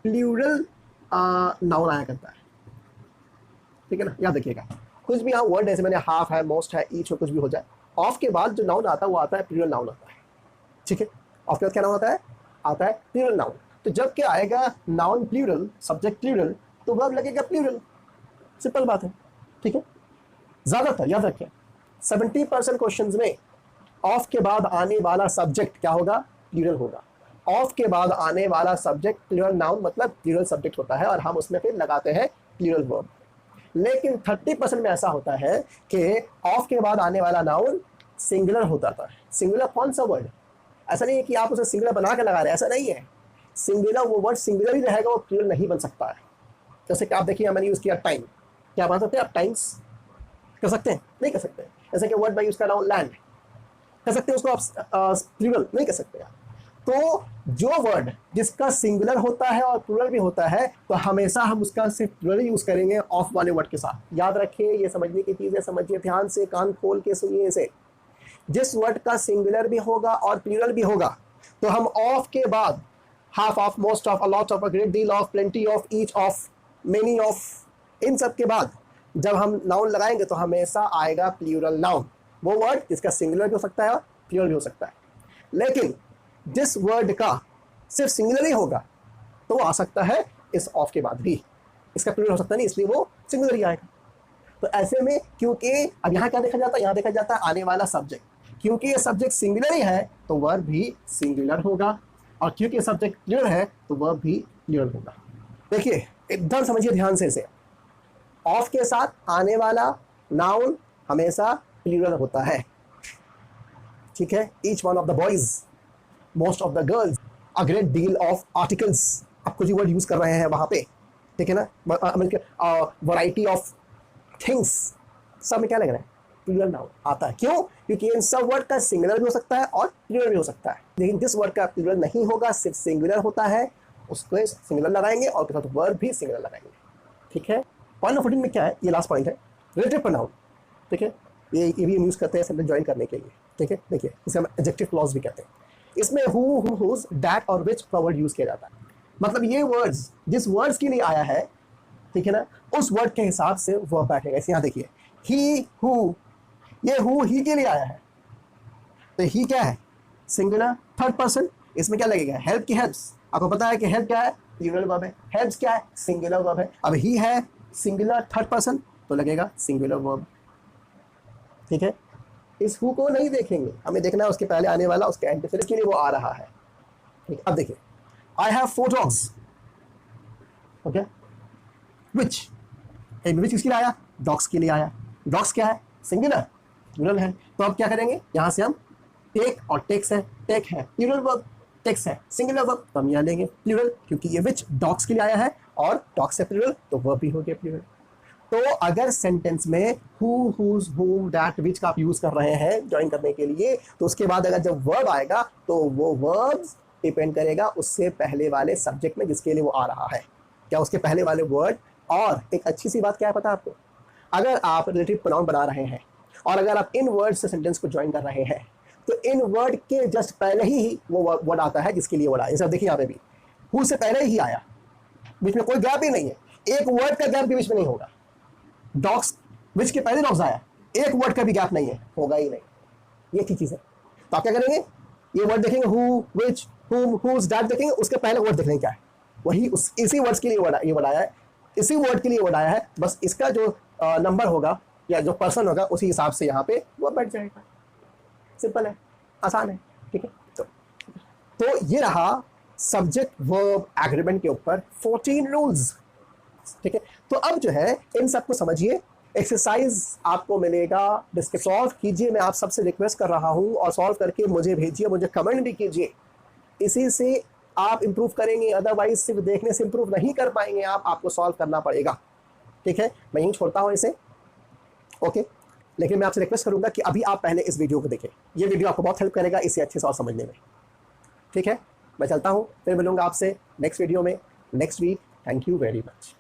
प्लूरल नाउन आया करता है। ठीक है ना, याद रखिएगा, कुछ भी यहाँ वर्ड जैसे मैंने हाफ है, मोस्ट है, ईच हो, कुछ भी हो जाए, ऑफ के बाद जो नाउन आता है वो आता है प्लूरल नाउन आता है। ठीक है, ऑफ के बाद क्या नाउन आता है? आता है प्लूरल नाउन। तो जब क्या आएगा नाउन प्लूरल, सब्जेक्ट प्लूरल, तो वर्ब लगेगा प्लूरल, सिंपल बात है। ठीक है, ज़्यादातर याद रखें 70% क्वेश्चंस में ऑफ के बाद आने वाला सब्जेक्ट क्या होगा? प्लूरल होगा। ऑफ के बाद आने वाला सब्जेक्ट प्लूरल नाउन मतलब प्लूरल सब्जेक्ट होता है और हम उसमें फिर लगाते हैं प्लूरल वर्ब। लेकिन 30% में ऐसा होता है कि ऑफ के बाद आने वाला नाउन सिंगुलर होता था। सिंगुलर कौन सा वर्ड? ऐसा नहीं है कि आप उसे सिंगुलर बना के लगा रहे हैं, ऐसा नहीं है। सिंगुलर वो वर्ड सिंगुलर ही रहेगा, वो प्लूरल नहीं बन सकता है। जैसे कि आप देखिए मैंने यूज़ किया टाइम, क्या बना सकते हैं आप? टाइम्स कर सकते हैं? नहीं कर सकते। जैसे कि वर्ड मैं यूज़ कर रहा हूँ लैंड, कर सकते हैं उसको आप प्लूरल? नहीं कर सकते आप। तो जो वर्ड जिसका सिंगुलर होता है और प्लूरल भी होता है तो हमेशा हम उसका सिर्फ प्लूरल यूज़ करेंगे ऑफ वाले वर्ड के साथ। याद रखिए, ये समझने की चीज़ है, समझिए ध्यान से, कान खोल के सुनिए इसे। जिस वर्ड का सिंगुलर भी होगा और प्लूरल भी होगा तो हम ऑफ के बाद half of, most of, a lot of, a great deal of, plenty of, each of, many of, इन सब के बाद जब हम नाउन लगाएंगे तो हमेशा आएगा प्लूरल नाउन, वो वर्ड जिसका सिंगुलर भी हो सकता है और प्लूरल भी हो सकता है। लेकिन जिस वर्ड का सिर्फ सिंगुलर ही होगा तो वो आ सकता है इस ऑफ के बाद भी, इसका प्लूरल हो सकता नहीं, इसलिए वो सिंगुलर ही आएगा। तो ऐसे में क्योंकि अब यहाँ क्या देखा जाता है, यहाँ देखा जाता है आने वाला सब्जेक्ट, क्योंकि ये सब्जेक्ट सिंगुलर ही है तो वर्ब भी सिंगुलर होगा, और क्योंकि सब्जेक्ट प्लूरल है तो वर्ब भी प्लूरल होगा। देखिए एकदम समझिए ध्यान से इसे, ऑफ के साथ आने वाला नाउन हमेशा प्लूरल होता है, ठीक है। Each one of the boys, most of the girls, a great deal of articles, आप कुछ वर्ड यूज कर रहे हैं वहां पे, ठीक है ना। वैरायटी ऑफ थिंग्स, सब में क्या लग रहा है, प्लूरल नाउन आता है। क्यों? क्योंकि इन सब वर्ड का सिंगुलर भी हो सकता है और प्लूरल भी हो सकता है, लेकिन जिस वर्ड का प्लूरल नहीं होगा, सिर्फ सिंगुलर होता है, उसको सिंगुलर लगाएंगे और उसके साथ वर्ब भी सिंगुलर लगाएंगे, ठीक है। पॉइंट नंबर 14 में क्या है, ये लास्ट पॉइंट है, रिलेटिव प्रोनाउन, ठीक है। ये भी हम यूज करते हैं सेंटेंस ज्वाइन करने के लिए, ठीक है। देखिए इसे हम एडजेक्टिव क्लॉज भी कहते हैं। इसमें हु, हुज, दैट और विच का वर्ड यूज किया जाता है। मतलब ये वर्ड्स जिस वर्ड्स के लिए आया है, ठीक है ना, उस वर्ड के हिसाब से वर्ब बैठेगा। इसे यहाँ देखिए, ही, हु, ये हु ही के लिए आया है, तो ही क्या है, सिंगुलर थर्ड पर्सन, इसमें क्या लगेगा, हेल्प की हेल्प्स। आपको पता है कि हेल्प क्या है, प्लूरल वर्ब है, हेल्प्स क्या है, सिंगुलर वर्ब है। अब ही है सिंगुलर थर्ड पर्सन, तो लगेगा सिंगुलर वर्ब, ठीक है। इस हु को नहीं देखेंगे, हमें देखना है उसके पहले आने वाला, उसके एंटीथेसिस के लिए वो आ रहा है, ठीक है। अब देखिए, आई हैव 4 डॉग्स, ओके, विच किसके लिए आया, डॉग्स के लिए आया। डॉग्स क्या है, सिंगुलर, प्लूरल है, तो अब क्या करेंगे, यहां से हम टेक, और टेक्स है, टेक है प्लूरल वर्ब, टेक्स है सिंगुलर वर्ब, तो हम यहाँ लेंगे प्लूरल, क्योंकि ये विच डॉग्स के लिए आया है और डॉग्स है प्लूरल, तो वर्ब भी हो गया प्लूरल। तो अगर सेंटेंस में हु, हुज, हुम, दैट, विच का आप यूज कर रहे हैं ज्वाइन करने के लिए, तो उसके बाद अगर जब वर्ब आएगा तो वो वर्ब डिपेंड करेगा उससे पहले वाले सब्जेक्ट में जिसके लिए वो आ रहा है, क्या उसके पहले वाले वर्ड। और एक अच्छी सी बात क्या है पता है आपको, अगर आप रिलेटिव प्रोनाउन बना रहे हैं और अगर आप इन वर्ड से सेंटेंस को ज्वाइन कर रहे हैं, तो इन वर्ड के जस्ट पहले ही वो वर्ड आता है जिसके लिए वर्ड आया। जैसे देखिए यहाँ पे भी हु से पहले ही आया, बीच में कोई गैप ही नहीं है, एक वर्ड का गैप भी बीच में नहीं होगा। डॉग्स, विच के पहले डॉग्स आया, एक वर्ड का भी गैप नहीं है, होगा ही नहीं, ये अच्छी चीज है। तो आप क्या करेंगे, ये वर्ड देखेंगे, हु, विच, हुम, हुज, दैट देखेंगे, उसके पहले वर्ड देखेंगे क्या है, वही इसी वर्ड्स के लिए ये वर्ड आया है, इसी वर्ड के लिए वर्ड आया है, बस इसका जो नंबर होगा या जो पर्सन होगा उसी हिसाब से यहाँ पे वो बैठ जाएगा। सिंपल है, आसान है, ठीक है। तो ये रहा सब्जेक्ट वर्ब एग्रीमेंट के ऊपर 14 रूल्स, ठीक है। तो अब जो है इन सबको समझिए, एक्सरसाइज आपको मिलेगा, सॉल्व कीजिए, मैं आप सबसे रिक्वेस्ट कर रहा हूं, और सॉल्व करके मुझे भेजिए, मुझे कमेंट भी कीजिए, इसी से आप इंप्रूव करेंगे, अदरवाइज सिर्फ देखने से इंप्रूव नहीं कर पाएंगे आप, आपको सॉल्व करना पड़ेगा, ठीक है। मैं यहीं छोड़ता हूं इसे, ओके। लेकिन मैं आपसे रिक्वेस्ट करूंगा कि अभी आप पहले इस वीडियो को देखें, ये वीडियो आपको बहुत हेल्प करेगा इसे अच्छे से और समझने में, ठीक है। मैं चलता हूं, फिर मिलूंगा आपसे नेक्स्ट वीडियो में next week. Thank you very much.